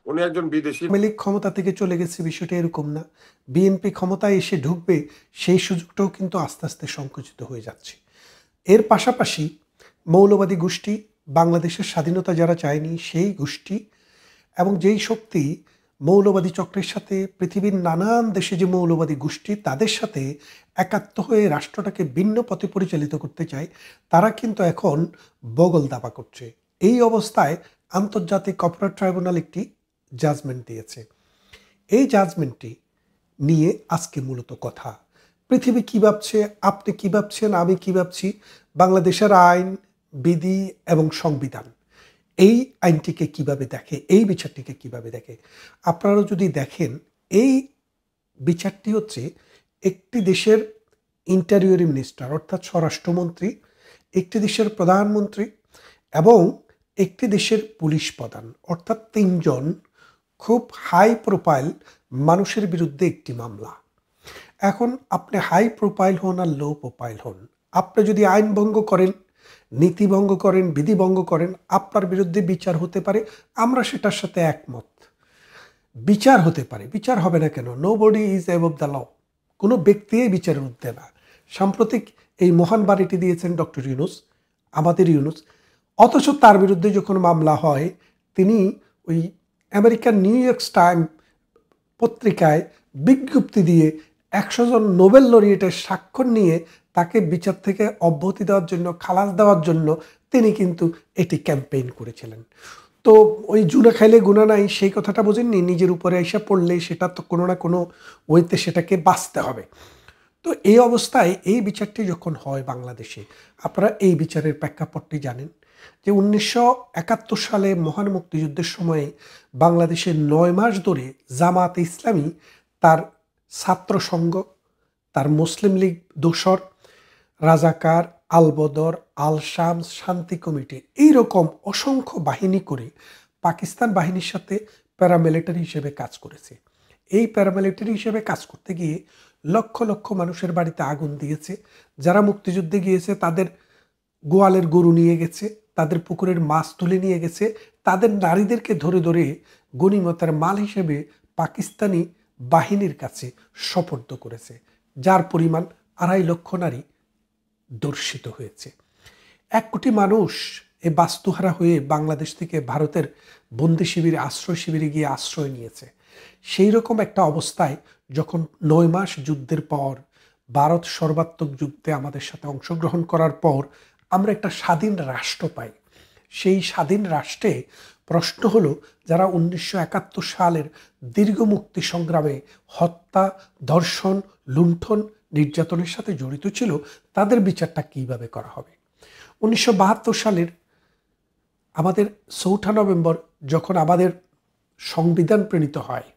A: উনি একজন বিদেশি।
C: আওয়ামী লীগ ক্ষমতা থেকে চলে গেছে, বিষয়টা এরকম না। বিএনপি ক্ষমতায় এসে ঢুকবে, সেই সুযোগটাও কিন্তু আস্তে আস্তে সংকুচিত হয়ে যাচ্ছে। এর পাশাপাশি মৌলবাদী গোষ্ঠী, বাংলাদেশের স্বাধীনতা যারা চায়নি সেই গোষ্ঠী, এবং যেই শক্তি মৌলবাদী চক্রের সাথে, পৃথিবীর নানান দেশে যে মৌলবাদী গোষ্ঠী তাদের সাথে একাত্ম হয়ে রাষ্ট্রটাকে ভিন্ন পথে পরিচালিত করতে চায়, তারা কিন্তু এখন বগল দাবা করছে। এই অবস্থায় আন্তর্জাতিক অপরাধ ট্রাইব্যুনাল একটি জাজমেন্ট দিয়েছে। এই জাজমেন্টটি নিয়ে আজকে মূলত কথা। পৃথিবী কী ভাবছে, আপনি কী ভাবছেন, আমি কী ভাবছি, বাংলাদেশের আইন, বিধি এবং সংবিধান এই আইনটিকে কিভাবে দেখে, এই বিচারটিকে কিভাবে দেখে। আপনারা যদি দেখেন, এই বিচারটি হচ্ছে একটি দেশের ইন্টেরিয়রি মিনিস্টার অর্থাৎ স্বরাষ্ট্রমন্ত্রী, একটি দেশের প্রধানমন্ত্রী এবং একটি দেশের পুলিশ প্রধান অর্থাৎ 3জন খুব হাই প্রোফাইল মানুষের বিরুদ্ধে একটি মামলা। এখন আপনি হাই প্রোফাইল হন আর লো প্রোফাইল হন, আপনি যদি আইন ভঙ্গ করেন, নীতি ভঙ্গ করেন, বিধি ভঙ্গ করেন, আপনার বিরুদ্ধে বিচার হতে পারে। আমরা সেটার সাথে একমত। বিচার হতে পারে, বিচার হবে না কেন? Nobody is above the law. কোনো ব্যক্তি বিচারের ঊর্ধ্বে না। সাম্প্রতিক এই মহান বাড়িটি দিয়েছেন ডক্টর ইউনূস, আমাদের ইউনূস। অথচ তার বিরুদ্ধে যখন মামলা হয়, তিনি ওই আমেরিকান নিউ ইয়র্ক টাইম পত্রিকায় বিজ্ঞপ্তি দিয়ে 100 জন নোবেল লরিয়েটের স্বাক্ষর নিয়ে তাকে বিচার থেকে অব্যাহতি দেওয়ার জন্য, খালাস দেওয়ার জন্য তিনি কিন্তু এটি ক্যাম্পেইন করেছিলেন। তো ওই জুনা খাইলে গুণা নাই, সেই কথাটা বোঝেননি? নিজের উপরে এসে পড়লে সেটা তো কোনো না কোনো ওয়েতে সেটাকে বাঁচতে হবে। তো এই অবস্থায় এই বিচারটি যখন হয় বাংলাদেশে, আপনারা এই বিচারের প্রেক্ষাপটটি জানেন যে 1971 সালে মহান মুক্তিযুদ্ধের সময়ে বাংলাদেশে 9 মাস ধরে জামাতে ইসলামী তার ছাত্র সংঘ, তার মুসলিম লীগ দোসর, রাজাকার, আলবদর, আল শামস, শান্তি কমিটি, এইরকম অসংখ্য বাহিনী করে পাকিস্তান বাহিনীর সাথে প্যারামিলিটারি হিসেবে কাজ করেছে। এই প্যারামিলিটারি হিসেবে কাজ করতে গিয়ে লক্ষ লক্ষ মানুষের বাড়িতে আগুন দিয়েছে। যারা মুক্তিযুদ্ধে গিয়েছে তাদের গোয়ালের গরু নিয়ে গেছে, তাদের পুকুরের মাছ তুলে নিয়ে গেছে, তাদের নারীদেরকে ধরে ধরে গনিমতের মাল হিসেবে পাকিস্তানি বাহিনীর কাছে সোপর্দ করেছে, যার পরিমাণ 2.5 লক্ষ নারী দর্শিত হয়েছে। 1 কোটি মানুষ এ বাস্তুহারা হয়ে বাংলাদেশ থেকে ভারতের বন্দি শিবিরে, আশ্রয় শিবিরে গিয়ে আশ্রয় নিয়েছে। সেই রকম একটা অবস্থায় যখন 9 মাস যুদ্ধের পর, ভারত সর্বাত্মক যুদ্ধে আমাদের সাথে অংশগ্রহণ করার পর আমরা একটা স্বাধীন রাষ্ট্র পাই, সেই স্বাধীন রাষ্ট্রে প্রশ্ন হলো, যারা 1971 সালের দীর্ঘ মুক্তি সংগ্রামে হত্যা, ধর্ষণ, লুণ্ঠন, নির্যাতনের সাথে জড়িত ছিল, তাদের বিচারটা কিভাবে করা হবে? 1972 সালের আমাদের 4 নভেম্বর যখন আমাদের সংবিধান প্রণীত হয়,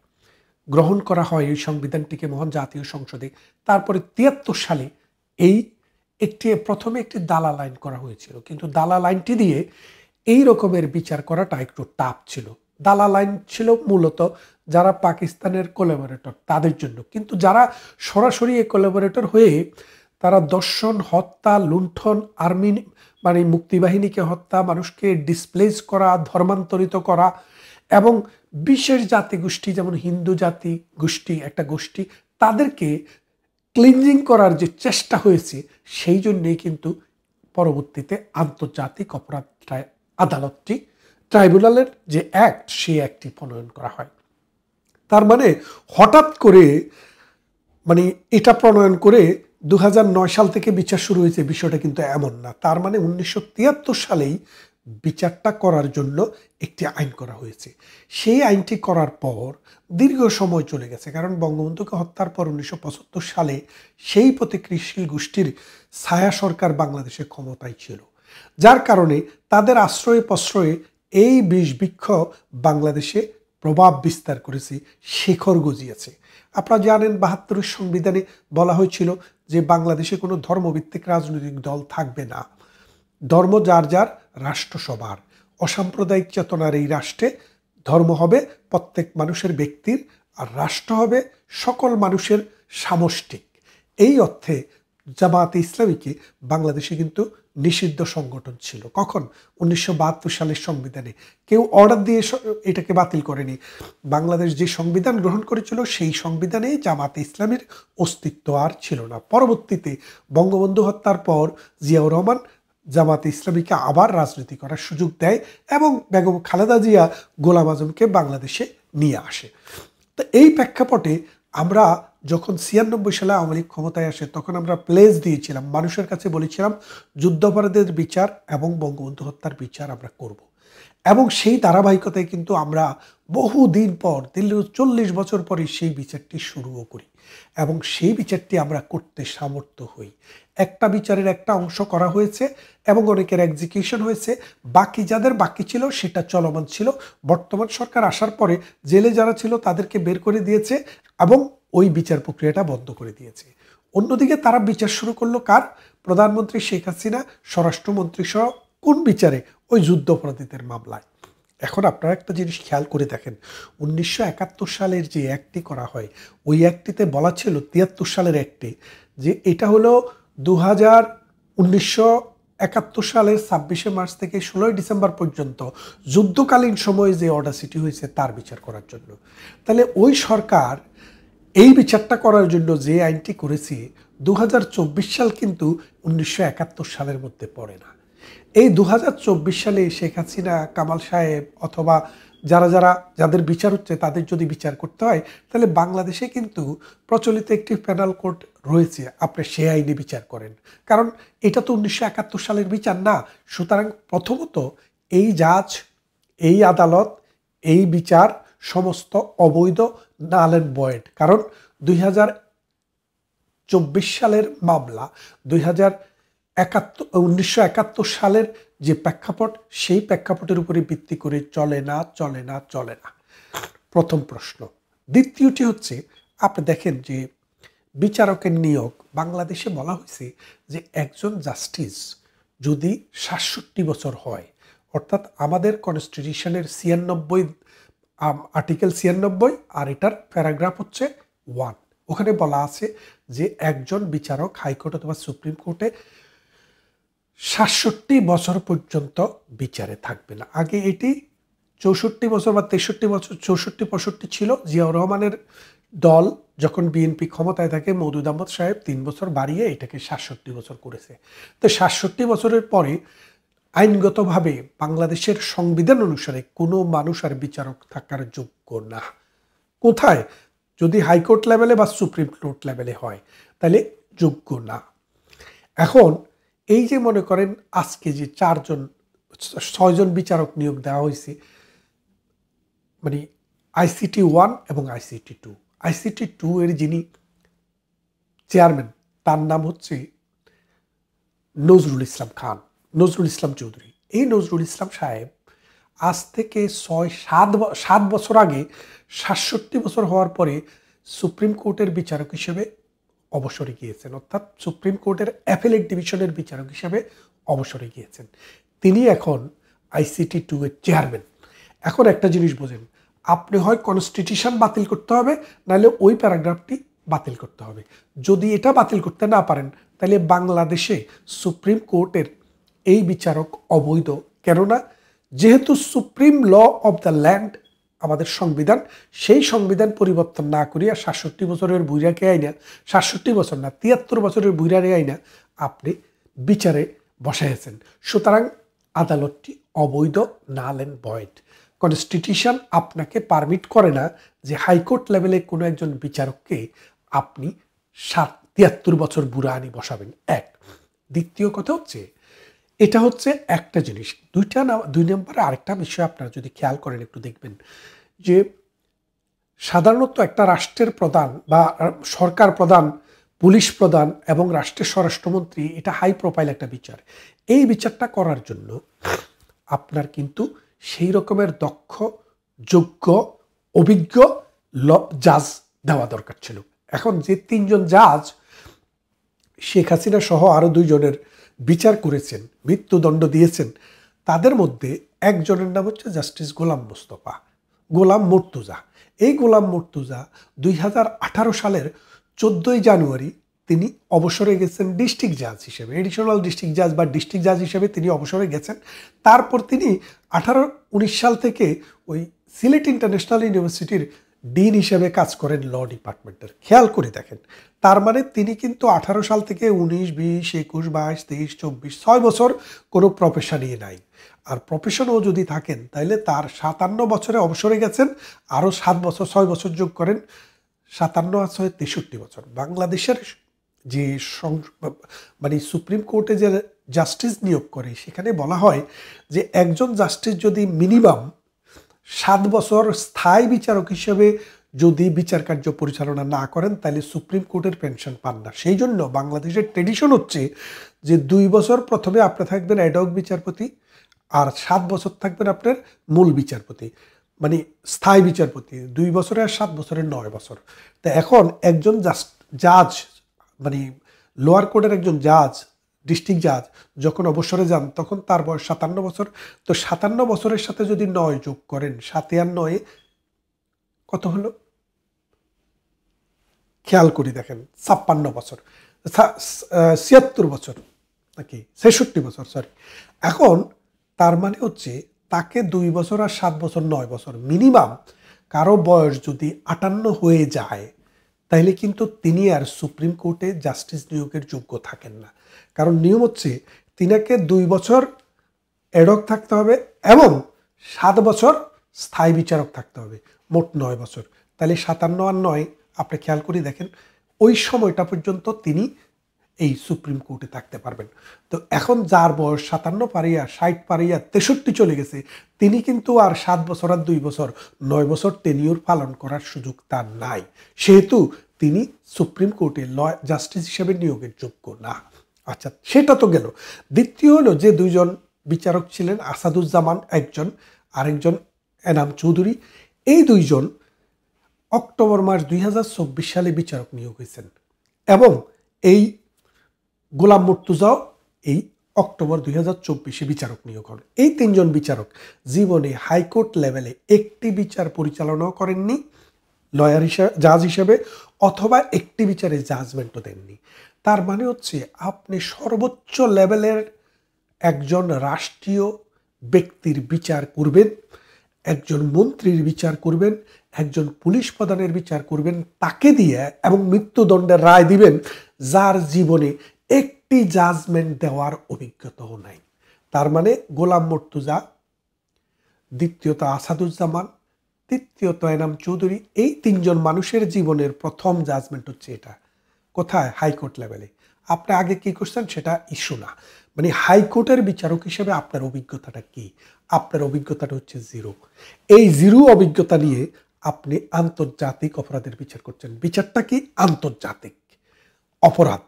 C: গ্রহণ করা হয় এই সংবিধানটিকে মহান জাতীয় সংসদে, তারপরে 73 সালে এই প্রথমে একটি দালাল আইন করা হয়েছিল, কিন্তু দালাল আইনটি দিয়ে এই রকমের বিচার করাটা একটু টাফ ছিল। দালাল আইন ছিল মূলত যারা পাকিস্তানের কোলাবোরেটর তাদের জন্য, কিন্তু যারা সরাসরি কোলাবোরেটর হয়ে তারা দর্শন, হত্যা, লুণ্ঠন, আর্মি মানে মুক্তিবাহিনীকে হত্যা, মানুষকে ডিসপ্লেস করা, ধর্মান্তরিত করা, এবং বিশেষ জাতিগোষ্ঠী যেমন হিন্দু জাতি গোষ্ঠী একটা গোষ্ঠী, তাদেরকে ক্লিনজিং করার যে চেষ্টা হয়েছে, সেই জন্যেই কিন্তু পরবর্তীতে আন্তর্জাতিক অপরাধ আদালতটি ট্রাইব্যুনালের যে অ্যাক্ট, সেই অ্যাক্টটি প্রণয়ন করা হয়। তার মানে হঠাৎ করে মানে এটা প্রণয়ন করে 2009 সাল থেকে বিচার শুরু হয়েছে, বিষয়টা কিন্তু এমন না। তার মানে 1973 সালেই বিচারটা করার জন্য একটি আইন করা হয়েছে। সেই আইনটি করার পর দীর্ঘ সময় চলে গেছে, কারণ বঙ্গবন্ধুকে হত্যার পর 1975 সালে সেই প্রতিক্রিয়াশীল গোষ্ঠীর ছায়া সরকার বাংলাদেশে ক্ষমতায় ছিল, যার কারণে তাদের আশ্রয়ে প্রশ্রয়ে এই বিষবৃক্ষ বাংলাদেশে প্রভাব বিস্তার করেছে, শিখর গজিয়েছে। আপনারা জানেন 72 সংবিধানে বলা হয়েছিল যে বাংলাদেশে কোনো ধর্মভিত্তিক রাজনৈতিক দল থাকবে না, ধর্ম যার যার, রাষ্ট্র সবার। অসাম্প্রদায়িক চেতনার এই রাষ্ট্রে ধর্ম হবে প্রত্যেক মানুষের ব্যক্তির, আর রাষ্ট্র হবে সকল মানুষের সামষ্টিক। এই অর্থে জামায়াতে ইসলামীকে বাংলাদেশে কিন্তু নিষিদ্ধ সংগঠন ছিল। কখন? 1972 সালের সংবিধানে। কেউ অর্ডার দিয়ে এটাকে বাতিল করেনি। বাংলাদেশ যে সংবিধান গ্রহণ করেছিল, সেই সংবিধানে জামায়াতে ইসলামীর অস্তিত্ব আর ছিল না। পরবর্তীতে বঙ্গবন্ধু হত্যার পর জিয়াউর রহমান জামায়াতে ইসলামীকে আবার রাজনীতি করার সুযোগ দেয় এবং বেগম খালেদা জিয়া গোলাম আজমকে বাংলাদেশে নিয়ে আসে। তো এই প্রেক্ষাপটে আমরা যখন 96 সালে আওয়ামী লীগ ক্ষমতায় আসে, তখন আমরা প্লেজ দিয়েছিলাম, মানুষের কাছে বলেছিলাম যুদ্ধাপরাধের বিচার এবং বঙ্গবন্ধু হত্যার বিচার আমরা করব। এবং সেই ধারাবাহিকতায় কিন্তু আমরা বহুদিন পর, 40 বছর পরে সেই বিচারটি শুরুও করি এবং সেই বিচারটি আমরা করতে সামর্থ্য হই। একটা বিচারের একটা অংশ করা হয়েছে এবং অনেকের এক্সিকিউশন হয়েছে, বাকি যাদের বাকি ছিল সেটা চলমান ছিল। বর্তমান সরকার আসার পরে জেলে যারা ছিল তাদেরকে বের করে দিয়েছে এবং ওই বিচার প্রক্রিয়াটা বন্ধ করে দিয়েছে। অন্যদিকে তারা বিচার শুরু করলো কার? প্রধানমন্ত্রী শেখ হাসিনা, স্বরাষ্ট্রমন্ত্রী সহ কোন বিচারে? ওই যুদ্ধাপরাধীদের মামলায়। এখন আপনারা একটা জিনিস খেয়াল করে দেখেন, 1971 সালের যে অ্যাক্টটি করা হয়, ওই অ্যাক্টটিতে বলা ছিল 73 সালের অ্যাক্টে যে এটা হলো 1971 সালের 26 মার্চ থেকে 16 ডিসেম্বর পর্যন্ত যুদ্ধকালীন সময়ে যে অডাসিটি হয়েছে তার বিচার করার জন্য। তাহলে ওই সরকার এই বিচারটা করার জন্য যে আইনটি করেছে, 2024 সাল কিন্তু 1971 সালের মধ্যে পড়ে না। এই 2024 সালে শেখ হাসিনা, কামাল সাহেব অথবা যাদের বিচার হচ্ছে তাদের যদি বিচার করতে হয়, তাহলে বাংলাদেশে কিন্তু প্রচলিত একটি পেনাল কোড রয়েছে, আপনি সে আইনে বিচার করেন, কারণ এটা তো 1971 সালের বিচার না। সুতরাং প্রথমত এই জাজ, এই আদালত, এই বিচার সমস্ত অবৈধ, নাল এন্ড ভয়েড। কারণ 2024 সালের মামলা 1971 সালের যে প্রেক্ষাপট, সেই প্রেক্ষাপটের উপরে ভিত্তি করে চলে না। প্রথম প্রশ্ন। দ্বিতীয়টি হচ্ছে, আপনি দেখেন যে বিচারকের নিয়োগ বাংলাদেশে বলা হয়েছে যে একজন জাস্টিস যদি 67 বছর হয়, অর্থাৎ আমাদের কনস্টিটিউশনের 96 আর্টিকেল 96 আর এটার প্যারাগ্রাফ হচ্ছে 1, ওখানে বলা আছে যে একজন বিচারক হাইকোর্ট অথবা সুপ্রিম কোর্টে 67 বছর পর্যন্ত বিচারে থাকবে না। আগে এটি 64 বছর বা 63 বছর, 64-65 ছিল। জিয়াউর রহমানের দল যখন বিএনপি ক্ষমতায় থাকে, মওদুদ আহমদ সাহেব 3 বছর বাড়িয়ে এটাকে 67 বছর করেছে। তো 67 বছরের পরে আইনগতভাবে বাংলাদেশের সংবিধান অনুসারে কোনো মানুষ আর বিচারক থাকার যোগ্য না। কোথায়? যদি হাইকোর্ট লেভেলে বা সুপ্রিম কোর্ট লেভেলে হয়, তাহলে যোগ্য না। এখন এই যে মনে করেন আজকে যে 6 জন বিচারক নিয়োগ দেওয়া হয়েছে, মানে ICT 1 এবং ICT 2। ICT 2 এর যিনি চেয়ারম্যান, তার নাম হচ্ছে নজরুল ইসলাম চৌধুরী। এই নজরুল ইসলাম সাহেব আজ থেকে 7 বছর আগে 67 বছর হওয়ার পরে সুপ্রিম কোর্টের বিচারক হিসেবে অবসরে গিয়েছেন, অর্থাৎ সুপ্রিম কোর্টের অ্যাপেলেট ডিভিশনের বিচারক হিসেবে অবসরে গিয়েছেন। তিনি এখন ICT 2 এর চেয়ারম্যান। এখন একটা জিনিস বোঝেন, আপনি হয় কনস্টিটিউশন বাতিল করতে হবে, নাহলে ওই প্যারাগ্রাফটি বাতিল করতে হবে। যদি এটা বাতিল করতে না পারেন, তাহলে বাংলাদেশে সুপ্রিম কোর্টের এই বিচারক অবৈধ। কেননা যেহেতু supreme law of the land আমাদের সংবিধান, সেই সংবিধান পরিবর্তন না করিয়া 67 বছরের বুইরাকে আইনা, 67 বছর না 73 বছরের বুইরারে আইনা আপনি বিচারে বসাইছেন। সুতরাং আদালতটি অবৈধ, নাল অ্যান্ড ভয়েড। কনস্টিটিউশন আপনাকে পারমিট করে না যে হাইকোর্ট লেভেলে কোনো একজন বিচারককে আপনি 73 বছর বুড়া আনি বসাবেন। এক। দ্বিতীয় কথা হচ্ছে, এটা হচ্ছে একটা জিনিস। দুই নম্বরে আরেকটা বিষয় আপনারা যদি খেয়াল করেন, একটু দেখবেন যে সাধারণত একটা রাষ্ট্রের প্রধান বা সরকার প্রধান, পুলিশ প্রধান এবং রাষ্ট্রের স্বরাষ্ট্রমন্ত্রী, এটা হাই প্রোফাইল একটা বিচার। এই বিচারটা করার জন্য আপনার কিন্তু সেই রকমের দক্ষ, যোগ্য, অভিজ্ঞ জাজ দেওয়া দরকার ছিল। এখন যে 3 জন জাজ শেখ হাসিনা সহ আরো 2 জনের বিচার করেছেন, মৃত্যুদণ্ড দিয়েছেন, তাদের মধ্যে একজনের নাম হচ্ছে জাস্টিস গোলাম মর্তুজা। এই গোলাম মর্তুজা 2018 সালের 14 জানুয়ারি তিনি অবসরে গেছেন ডিস্ট্রিক্ট জাজ হিসেবে, এডিশনাল ডিস্ট্রিক্ট জাজ বা ডিস্ট্রিক্ট জাজ হিসেবে তিনি অবসরে গেছেন। তারপর তিনি 18-19 সাল থেকে ওই সিলেট ইন্টারন্যাশনাল ইউনিভার্সিটির ডিন হিসেবে কাজ করেন ল ডিপার্টমেন্টের। খেয়াল করে দেখেন, তার মানে তিনি কিন্তু 18 সাল থেকে 19, 20, 21, 22, 23, 24, 6 বছর কোনো প্রফেশনই নাই। আর প্রফেশনও যদি থাকেন, তাহলে তার 57 বছরে অবসরে গেছেন, আরও 7 বছর, 6 বছর যোগ করেন, 57 আর 6 63 বছর। বাংলাদেশের যে মানে সুপ্রিম কোর্টে যে জাস্টিস নিয়োগ করে, সেখানে বলা হয় যে একজন জাস্টিস যদি মিনিমাম 7 বছর স্থায়ী বিচারক হিসেবে যদি বিচার কার্য পরিচালনা না করেন, তাহলে সুপ্রিম কোর্টের পেনশন পান না। সেই জন্য বাংলাদেশের ট্রেডিশন হচ্ছে যে 2 বছর প্রথমে আপনি থাকবেন অ্যাডহক বিচারপতি, আর 7 বছর থাকবেন আপনার মূল বিচারপতি, মানে স্থায়ী বিচারপতি। 2 বছরে আর 7 বছরের 9 বছর। তা এখন একজন জাজ, মানে লোয়ার কোর্টের একজন জাজ, ডিস্ট্রিক্ট জাজ যখন অবসরে যান, তখন তার বয়স 57 বছর। তো 57 বছরের সাথে যদি 9 যোগ করেন, 7 আর 9 কত হলো? খেয়াল করে দেখেন, 56 বছর, 76 বছর নাকি 66 বছর, সরি। এখন তার মানে হচ্ছে তাকে 2 বছর আর 7 বছর 9 বছর মিনিমাম, কারো বয়স যদি 58 হয়ে যায়, তাহলে কিন্তু তিনি আর সুপ্রিম কোর্টে জাস্টিস নিয়োগের যোগ্য থাকেন না। কারণ নিয়ম হচ্ছে তিনাকে 2 বছর অ্যাডহক থাকতে হবে এবং 7 বছর স্থায়ী বিচারক থাকতে হবে, মোট 9 বছর। তাহলে 57 আর 9 আপনি খেয়াল করে দেখেন, ওই সময়টা পর্যন্ত তিনি এই সুপ্রিম কোর্টে থাকতে পারবেন। তো এখন যার বয়স 57 পারিয়া 60 পারিয়া 63 চলে গেছে, তিনি কিন্তু আর 7 বছর আর 2 বছর 9 বছর টেনিউর পালন করার সুযোগ তার নাই। সেহেতু তিনি সুপ্রিম কোর্টে জাস্টিস হিসেবে নিয়োগের যোগ্য না। আচ্ছা, সেটা তো গেল। দ্বিতীয় হলো যে 2 জন বিচারক ছিলেন, আসাদুজ্জামান একজন, আরেকজন এনাম চৌধুরী। এই 2 জন অক্টোবর মাস 2024 সালে বিচারক নিয়োগ হয়েছেন এবং এই গোলাম মর্তুজাও এই অক্টোবর 2024 বিচারক নিয়োগ হন। এই 3 জন বিচারক জীবনে হাইকোর্ট লেভেলে একটি বিচার পরিচালনাও করেননি লয়ার হিসেবে, জাজ হিসেবে, অথবা একটি বিচারে জাজমেন্টও দেননি। তার মানে হচ্ছে আপনি সর্বোচ্চ লেভেলের একজন রাষ্ট্রীয় ব্যক্তির বিচার করবেন, একজন মন্ত্রীর বিচার করবেন, একজন পুলিশ প্রধানের বিচার করবেন, তাকে দিয়ে এবং মৃত্যুদণ্ডের রায় দিবেন যার জীবনে একটি জাজমেন্ট দেওয়ার অভিজ্ঞতাও নাই। তার মানে গোলাম মর্তুজা, দ্বিতীয়ত আসাদুজ্জামান, তৃতীয়ত এনাম চৌধুরী, এই 3 জন মানুষের জীবনের প্রথম জাজমেন্ট হচ্ছে এটা। কোথায়? হাইকোর্ট লেভেলে। আপনি আগে কি করছেন সেটা ইস্যু না, মানে হাইকোর্টের বিচারক হিসেবে আপনার অভিজ্ঞতাটা কি? আপনার অভিজ্ঞতাটা হচ্ছে 0। এই 0 অভিজ্ঞতা নিয়ে আপনি আন্তর্জাতিক অপরাধের বিচার করছেন। বিচারটা কি? আন্তর্জাতিক অপরাধ।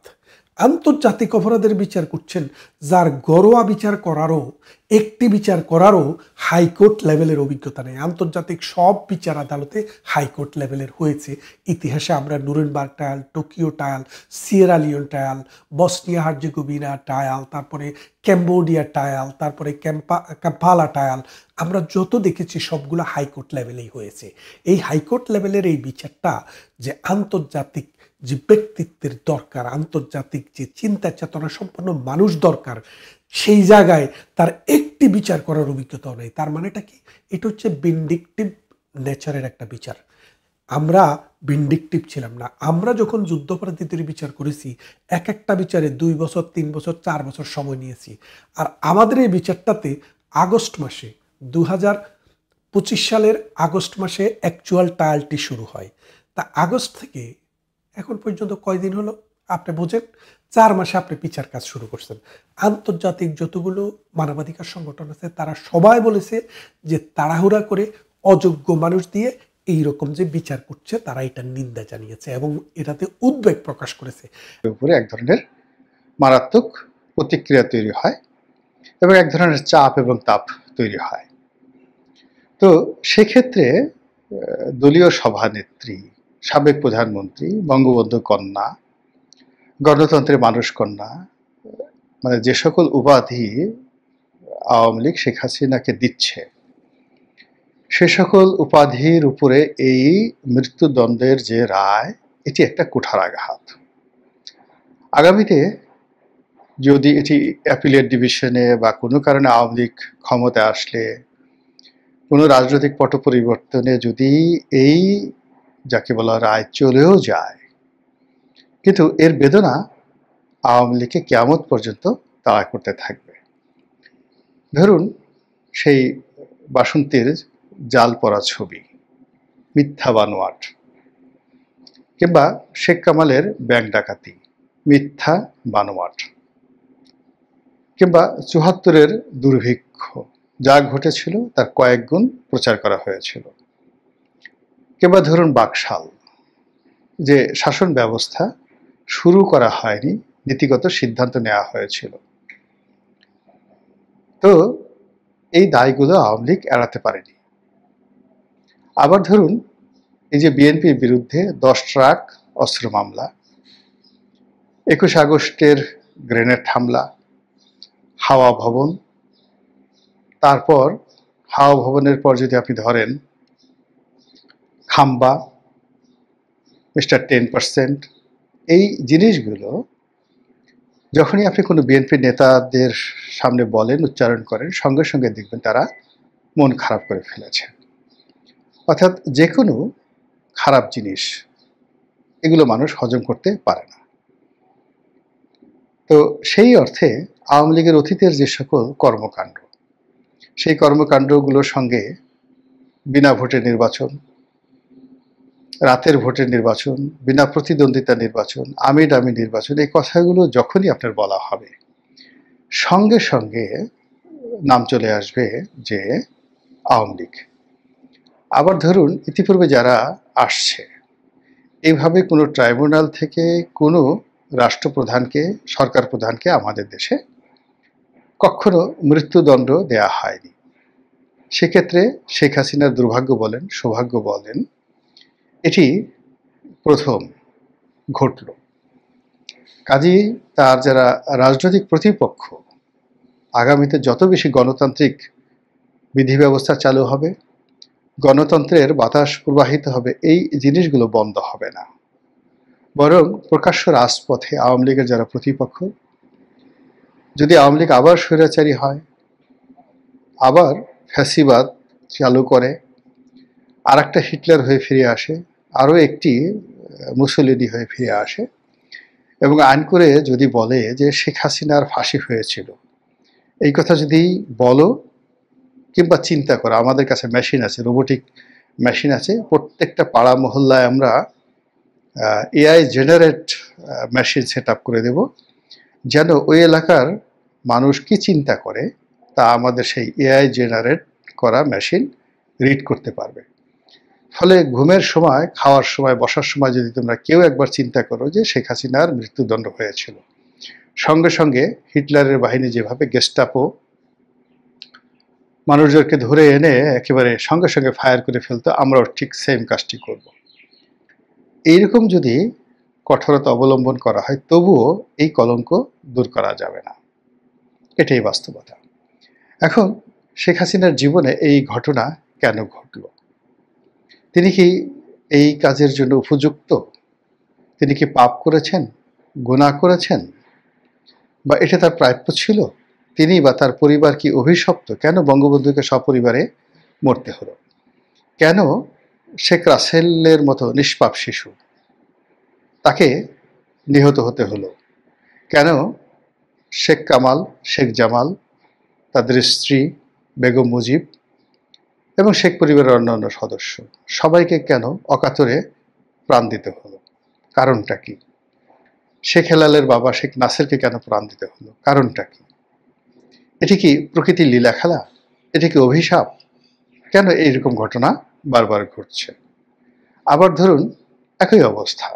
C: আন্তর্জাতিক অপরাধের বিচার করছেন, যার ঘরোয়া বিচার করারও, একটি বিচার করারও হাইকোর্ট লেভেলের অভিজ্ঞতা নেই। আন্তর্জাতিক সব বিচার আদালতে হাইকোর্ট লেভেলের হয়েছে। ইতিহাসে আমরা Nuremberg trial, Tokyo trial, Sierra Leone trial, Bosnia Herzegovina trial, তারপরে ক্যাম্বোডিয়া ট্রায়াল, তারপরে কাম্পালা ট্রায়াল, আমরা যত দেখেছি সবগুলো হাইকোর্ট লেভেলেই হয়েছে। এই হাইকোর্ট লেভেলের এই বিচারটা যে আন্তর্জাতিক যে ব্যক্তিত্বের দরকার, আন্তর্জাতিক যে চিন্তা চেতনা সম্পন্ন মানুষ দরকার, সেই জায়গায় তার একটি বিচার করার অভিজ্ঞতাও নেই। তার মানেটা কি? এটা হচ্ছে ভিন্ডিকটিভ নেচারের একটা বিচার। আমরা ভিন্ডিকটিভ ছিলাম না। আমরা যখন যুদ্ধাপরাধীদের বিচার করেছি, এক একটা বিচারে 2 বছর, 3 বছর, 4 বছর সময় নিয়েছি। আর আমাদের এই বিচারটাতে আগস্ট মাসে 2025 সালের আগস্ট মাসে অ্যাকচুয়াল ট্রায়ালটি শুরু হয়। তা আগস্ট থেকে এখন পর্যন্ত কয়দিন হলো আপনি বোঝেন? 4 মাসে আপনি বিচার কাজ শুরু করছেন। আন্তর্জাতিক যতগুলো মানবাধিকার সংগঠন আছে তারা সবাই বলেছে যে তাড়াহুড়া করে অযোগ্য মানুষ দিয়ে এইরকম যে বিচার করছে, তারা এটা নিন্দা জানিয়েছে এবং এটাতে উদ্বেগ প্রকাশ করেছে।
D: উপরে এক ধরনের মারাত্মক প্রতিক্রিয়া তৈরি হয় এবং এক ধরনের চাপ এবং তাপ তৈরি হয়। তো সেক্ষেত্রে দলীয় সভানেত্রী, সাবেক প্রধানমন্ত্রী, বঙ্গবন্ধু কন্যা, গণতন্ত্রের মানুষ কন্যা, মানে যে সকল উপাধি আওয়ামী লীগ শেখ হাসিনাকে দিচ্ছে, সে সকল উপাধির উপরে এই মৃত্যুদণ্ডের যে রায়, এটি একটা কুঠারাঘাত। আগামীতে যদি এটি অ্যাপিলেট ডিভিশনে বা কোনো কারণে আওয়ামী লীগ ক্ষমতায় আসলে, কোনো রাজনৈতিক পট পরিবর্তনে যদি এই যাকে বলা রায় চলেও যায়, কিন্তু এর বেদনা আওয়ামী লীগকে কিয়ামত পর্যন্ত তাড়া করতে থাকবে। ধরুন সেই বাসন্তীর জাল পড়া ছবি, মিথ্যা বানোয়াট, কিংবা শেখ কামালের ব্যাংক ডাকাতি, মিথ্যা বানোয়াট, কিংবা ৭৪-এর দুর্ভিক্ষ, যা ঘটেছিল তার কয়েক গুণ প্রচার করা হয়েছিল, কিংবা ধরুন বাকশাল, যে শাসন ব্যবস্থা শুরু করা হয়নি, নীতিগত সিদ্ধান্ত নেওয়া হয়েছিল। তো এই দায়গুলো আওয়ামী লীগ এড়াতে পারেনি। আবার ধরুন এই যে বিএনপির বিরুদ্ধে 10 ট্রাক অস্ত্র মামলা, 21 আগস্টের গ্রেনেড হামলা, হাওয়া ভবন, তারপর হাওয়া ভবনের পর যদি আপনি ধরেন খাম্বা, মিস্টার 10%, এই জিনিসগুলো যখনই আপনি কোনো বিএনপি নেতাদের সামনে বলেন, উচ্চারণ করেন, সঙ্গে সঙ্গে দেখবেন তারা মন খারাপ করে ফেলেছে। অর্থাৎ যে কোনো খারাপ জিনিস এগুলো মানুষ হজম করতে পারে না। তো সেই অর্থে আওয়ামী লীগের অতীতের যে সকল কর্মকাণ্ড, সেই কর্মকাণ্ডগুলোর সঙ্গে বিনা ভোটের নির্বাচন, রাতের ভোটের নির্বাচন, বিনা প্রতিদ্বন্দ্বিতা নির্বাচন, আমির নির্বাচন, এই কথাগুলো যখনই আপনার বলা হবে, সঙ্গে সঙ্গে নাম চলে আসবে যে আওয়ামী লীগ। আবার ধরুন ইতিপূর্বে যারা আসছে, এইভাবে কোনো ট্রাইব্যুনাল থেকে কোনো রাষ্ট্রপ্রধানকে, সরকার প্রধানকে আমাদের দেশে কখনো মৃত্যুদণ্ড দেয়া হয়নি। সেক্ষেত্রে শেখ হাসিনার দুর্ভাগ্য বলেন, সৌভাগ্য বলেন, এটি প্রথম ঘটল। কাজেই তার যারা রাজনৈতিক প্রতিপক্ষ, আগামীতে যত বেশি গণতান্ত্রিক বিধি ব্যবস্থা চালু হবে, গণতন্ত্রের বাতাস প্রবাহিত হবে, এই জিনিসগুলো বন্ধ হবে না। বরং প্রকাশ্য রাজপথে আওয়ামী লীগের যারা প্রতিপক্ষ, যদি আওয়ামী লীগ আবার স্বৈরাচারী হয়, আবার ফ্যাসিবাদ চালু করে, আর একটা হিটলার হয়ে ফিরে আসে, আরও একটি মুসলিনি হয়ে ফিরে আসে, এবং আইন করে যদি বলে যে শেখ হাসিনার ফাঁসি হয়েছিল, এই কথা যদি বলো কিংবা চিন্তা করো, আমাদের কাছে মেশিন আছে, রোবোটিক মেশিন আছে, প্রত্যেকটা পাড়া মহল্লায় আমরা AI generate machine set up করে দেব, যেন ওই এলাকার মানুষ কি চিন্তা করে তা আমাদের সেই এআই জেনারেট করা মেশিন রিড করতে পারবে। ফলে ঘুমের সময়, খাওয়ার সময়, বসার সময় যদি তোমরা কেউ একবার চিন্তা করো যে শেখ হাসিনার মৃত্যুদণ্ড হয়েছিল, সঙ্গে সঙ্গে হিটলারের বাহিনী যেভাবে গেস্টাপো মানুষজনকে ধরে এনে একেবারে সঙ্গে সঙ্গে ফায়ার করে ফেলতো, আমরাও ঠিক সেম কাজটি করব। এইরকম যদি কঠোরতা অবলম্বন করা হয় তবুও এই কলঙ্ক দূর করা যাবে না, এটাই বাস্তবতা। এখন শেখ হাসিনার জীবনে এই ঘটনা কেন ঘটল? তিনি কি এই কাজের জন্য উপযুক্ত? তিনি কি পাপ করেছেন, গুনাহ করেছেন, বা এটা তার প্রাপ্য ছিল? তিনি বা তার পরিবার কি অভিশপ্ত? কেন বঙ্গবন্ধুকে সপরিবারে মরতে হলো? কেন শেখ রাসেলের মতো নিষ্পাপ শিশু তাকে নিহত হতে হলো? কেন শেখ কামাল, শেখ জামাল, তাদের স্ত্রী বেগম মুজিব এবং শেখ পরিবারের অন্যান্য সদস্য সবাইকে কেন অকাতরে প্রাণ দিতে হলো? কারণটা কি? শেখ হেলালের বাবা শেখ নাসেরকে কেন প্রাণ দিতে হলো? কারণটা কি? এটি কি প্রকৃতির লীলা খেলা? এটি কি অভিশাপ? কেন এইরকম ঘটনা বারবার ঘটছে? আবার ধরুন একই অবস্থা,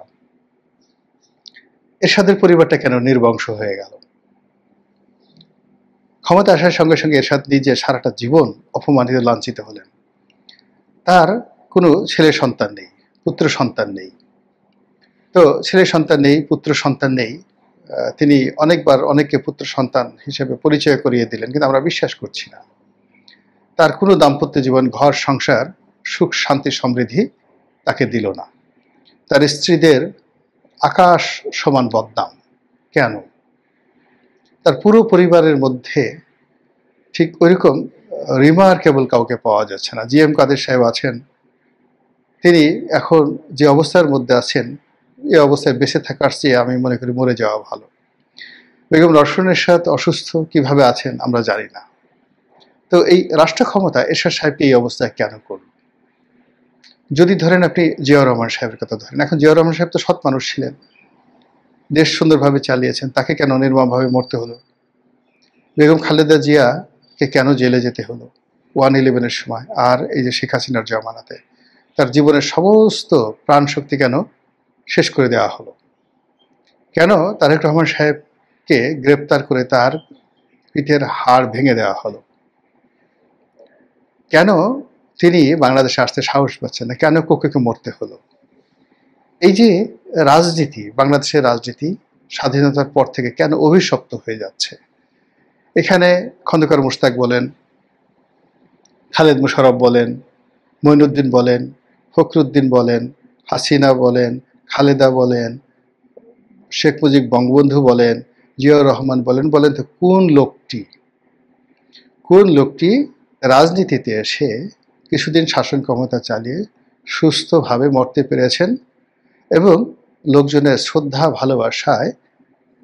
D: এরশাদের পরিবারটা কেন নির্বংশ হয়ে গেল? ক্ষমতা আসার সঙ্গে সঙ্গে এরশাদ নিজে সারাটা জীবন অপমানিত, লাঞ্ছিত হলেন। তার কোনো ছেলে সন্তান নেই, পুত্র সন্তান নেই। তো ছেলে সন্তান নেই, পুত্র সন্তান নেই, তিনি অনেকবার অনেককে পুত্র সন্তান হিসেবে পরিচয় করিয়ে দিলেন, কিন্তু আমরা বিশ্বাস করছি না। তার কোনো দাম্পত্য জীবন, ঘর সংসার, সুখ শান্তি সমৃদ্ধি তাকে দিল না। তার স্ত্রীদের আকাশ সমান বদনাম। কেন? তার পুরো পরিবারের মধ্যে ঠিক ওইরকম রিমার্কেবল কাউকে পাওয়া যাচ্ছে না। জি এম কাদের সাহেব আছেন, তিনি এখন যে অবস্থার মধ্যে আছেন, এই অবস্থায় বেঁচে থাকার চেয়ে আমি মনে করি মরে যাওয়া ভালো। বেগম রওশন এরশাদ অসুস্থ, কিভাবে আছেন আমরা জানি না। তো এই রাষ্ট্র ক্ষমতা এরশাদ সাহেবকে এই অবস্থায় কেন করল? যদি ধরেন আপনি জিয়াউর রহমান সাহেবের কথা ধরেন, এখন জিয়াউর রহমান সাহেব তো সৎ মানুষ ছিলেন, দেশ সুন্দরভাবে চালিয়েছেন, তাকে কেন নির্মমভাবে মরতে হলো? বেগম খালেদা জিয়াকে কেন জেলে যেতে হলো 1/11-এর সময়? আর এই যে শেখ হাসিনার জমানাতে তার জীবনের সমস্ত প্রাণ শক্তি কেন শেষ করে দেওয়া হলো? কেন তারেক রহমান সাহেবকে গ্রেপ্তার করে তার পিঠের হাড় ভেঙে দেওয়া হলো? কেন তিনি বাংলাদেশে আসতে সাহস পাচ্ছেন না? কেন কোকেকে মরতে হলো? এই যে রাজনীতি, বাংলাদেশের রাজনীতি স্বাধীনতার পর থেকে কেন অভিশপ্ত হয়ে যাচ্ছে? এখানে খন্দকার মোশতাক বলেন, খালেদ মোশাররফ বলেন, মঈনুদ্দিন বলেন, ফখরুদ্দিন বলেন, হাসিনা বলেন, খালেদা বলেন, শেখ মুজিব বঙ্গবন্ধু বলেন, জিয়াউর রহমান বলেন, বলেন তো কোন লোকটি রাজনীতিতে এসে কিছুদিন শাসন ক্ষমতা চালিয়ে সুস্থভাবে মরতে পেরেছেন এবং লোকজনের শ্রদ্ধা ভালোবাসায়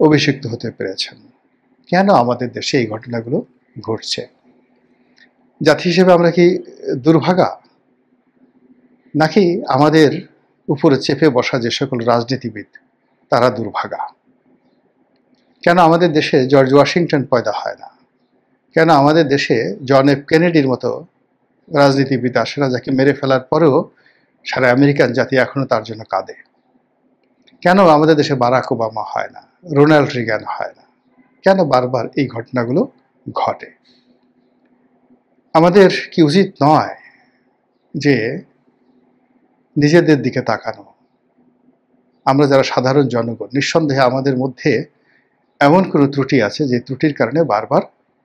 D: অভিষিক্ত হতে পেরেছেন? কেন আমাদের দেশে এই ঘটনাগুলো ঘটছে? জাতি হিসেবে আমরা কি দুর্ভাগা, নাকি আমাদের উপরে চেপে বসা যে সকল রাজনীতিবিদ তারা দুর্ভাগা? কেন আমাদের দেশে জর্জ ওয়াশিংটন পয়দা হয় না? কেন আমাদের দেশে জন এফ কেনেডির মতো রাজনীতিবিদ আসে না, যাকে মেরে ফেলার পরেও সারা আমেরিকান জাতি এখনো তার জন্য কাঁদে? কেন আমাদের দেশে বারাক ওবামা হয় না, রোনাল্ড রিগান হয় না? কেন বারবার এই ঘটনাগুলো ঘটে? আমাদের কি উচিত নয় যে নিজেদের দিকে তাকানো? আমরা যারা সাধারণ জনগণ, নিঃসন্দেহে আমাদের মধ্যে এমন কোনো ত্রুটি আছে যে ত্রুটির কারণে বারবার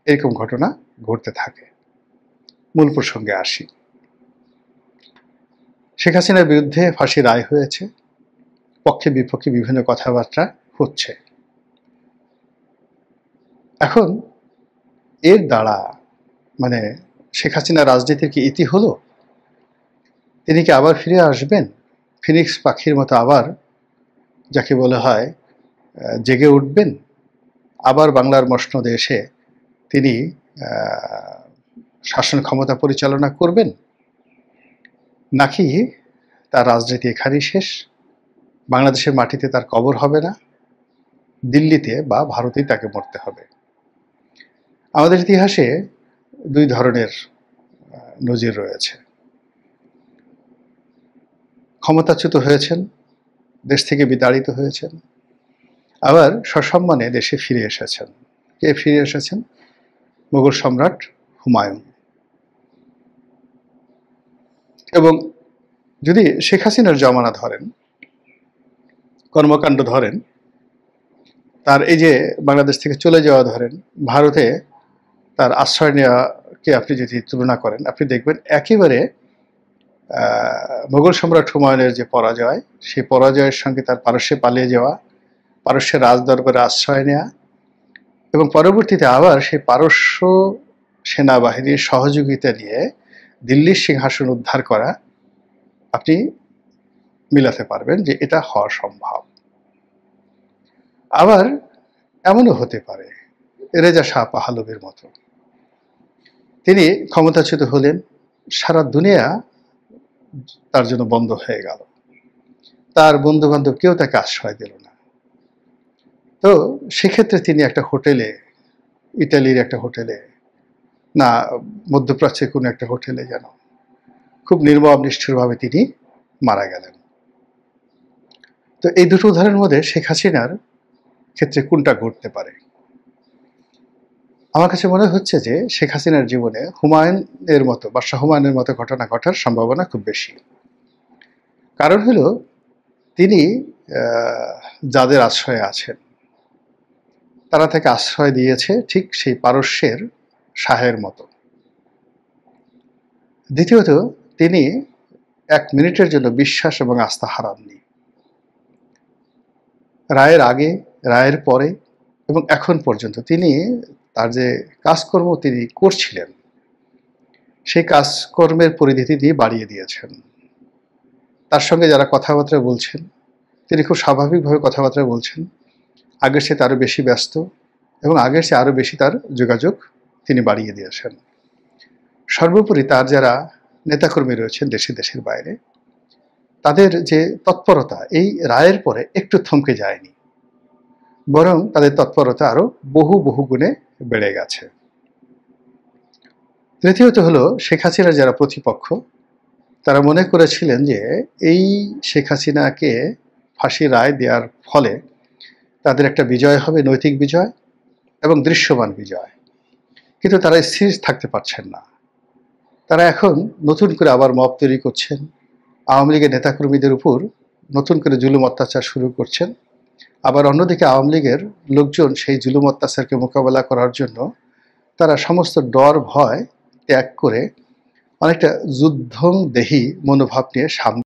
D: এরকম ঘটনা ঘটতে থাকে। মূল প্রসঙ্গে আসি। শেখ হাসিনার বিরুদ্ধে ফাঁসির রায় হয়েছে, পক্ষে বিপক্ষে বিভিন্ন কথাবার্তা হচ্ছে। এখন এর দ্বারা মানে শেখ হাসিনার রাজনীতির কি ইতি হলো? তিনি কি আবার ফিরে আসবেন, ফিনিক্স পাখির মতো আবার, যাকে বলা হয়, জেগে উঠবেন? আবার বাংলার মসনদে এসে তিনি শাসন ক্ষমতা পরিচালনা করবেন? নাকি তার রাজনীতি এখানেই শেষ, বাংলাদেশের মাটিতে তার কবর হবে না, দিল্লিতে বা ভারতেই তাকে মরতে হবে? আমাদের ইতিহাসে দুই ধরনের নজির রয়েছে। ক্ষমতাচ্যুত হয়েছেন, দেশ থেকে বিতাড়িত হয়েছেন, আবার সসম্মানে দেশে ফিরে এসেছেন। কে ফিরে এসেছেন? মুঘল সম্রাট হুমায়ুন। এবং যদি শেখ হাসিনার জমানা ধরেন, কর্মকাণ্ড ধরেন, তার এই যে বাংলাদেশ থেকে চলে যাওয়া ধরেন, ভারতে তার আশ্রয় নেওয়াকে আপনি যদি তুলনা করেন, আপনি দেখবেন একেবারে মুঘল সম্রাট হুমায়ুনের যে পরাজয়, সেই পরাজয়ের সঙ্গে তার পারস্যে পালিয়ে যাওয়া, পারস্যের রাজদরবারে আশ্রয় নেওয়া, এবং পরবর্তীতে আবার সেই পারস্য সেনাবাহিনীর সহযোগিতা নিয়ে দিল্লির সিংহাসন উদ্ধার করা, আপনি মিলাতে পারবেন যে এটা হওয়া সম্ভব। আবার এমনও হতে পারে রেজা শাহ পাহলভীর মতো, তিনি ক্ষমতাচ্যুত হলেন, সারা দুনিয়া তার জন্য বন্ধ হয়ে গেল, তার বন্ধু বান্ধব কেউ তাকে আশ্রয় দিল না। তো সেক্ষেত্রে তিনি একটা হোটেলে, ইটালির একটা হোটেলে, না মধ্যপ্রাচ্যের কোনো একটা হোটেলে যেন খুব নির্মম নিষ্ঠুরভাবে তিনি মারা গেলেন। তো এই দুটো উদাহরণের মধ্যে শেখ হাসিনার ক্ষেত্রে কোনটা ঘটতে পারে? আমার কাছে মনে হচ্ছে যে শেখ হাসিনার জীবনে হুমায়ুনের মতো, বাদশাহ হুমায়ুনের মতো ঘটনা ঘটার সম্ভাবনা খুব বেশি। কারণ হলো তিনি যাদের আশ্রয়ে আছেন তারা তাকে আশ্রয় দিয়েছে ঠিক সেই পারস্যের শাহের মতো। দ্বিতীয়ত, তিনি 1 মিনিটের জন্য বিশ্বাস এবং আস্থা হারাননি। রায়ের আগে, রায়ের পরে এবং এখন পর্যন্ত তিনি তার যে কাজকর্ম তিনি করছিলেন, সেই কাজকর্মের পরিধি তিনি বাড়িয়ে দিয়েছেন। তার সঙ্গে যারা কথাবার্তা বলছেন, তিনি খুব স্বাভাবিকভাবে কথাবার্তা বলছেন। আগের চেয়ে আরও বেশি ব্যস্ত এবং আগের চেয়ে আরও বেশি তার যোগাযোগ তিনি বাড়িয়ে দিয়েছেন। সর্বোপরি তার যারা নেতাকর্মী রয়েছেন দেশে দেশের বাইরে, তাদের যে তৎপরতা এই রায়ের পরে একটু থমকে যায়নি, বরং তাদের তৎপরতা আরও বহু গুণে বেড়ে গেছে। তৃতীয়ত হলো শেখ হাসিনার যারা প্রতিপক্ষ, তারা মনে করেছিলেন যে এই শেখ হাসিনাকে ফাঁসির রায় দেওয়ার ফলে তাদের একটা বিজয় হবে, নৈতিক বিজয় এবং দৃশ্যমান বিজয়। কিন্তু তারা স্থির থাকতে পারছেন না। তারা এখন নতুন করে আবার মব তৈরি করছেন, আওয়ামী লীগের নেতাকর্মীদের উপর নতুন করে জুলুম অত্যাচার শুরু করছেন। আবার অন্যদিকে আওয়ামী লীগের লোকজন সেই জুলুম অত্যাচারকে মোকাবেলা করার জন্য তারা সমস্ত ডর ভয় ত্যাগ করে অনেকটা যুদ্ধং দেহি মনোভাব নিয়ে সামনে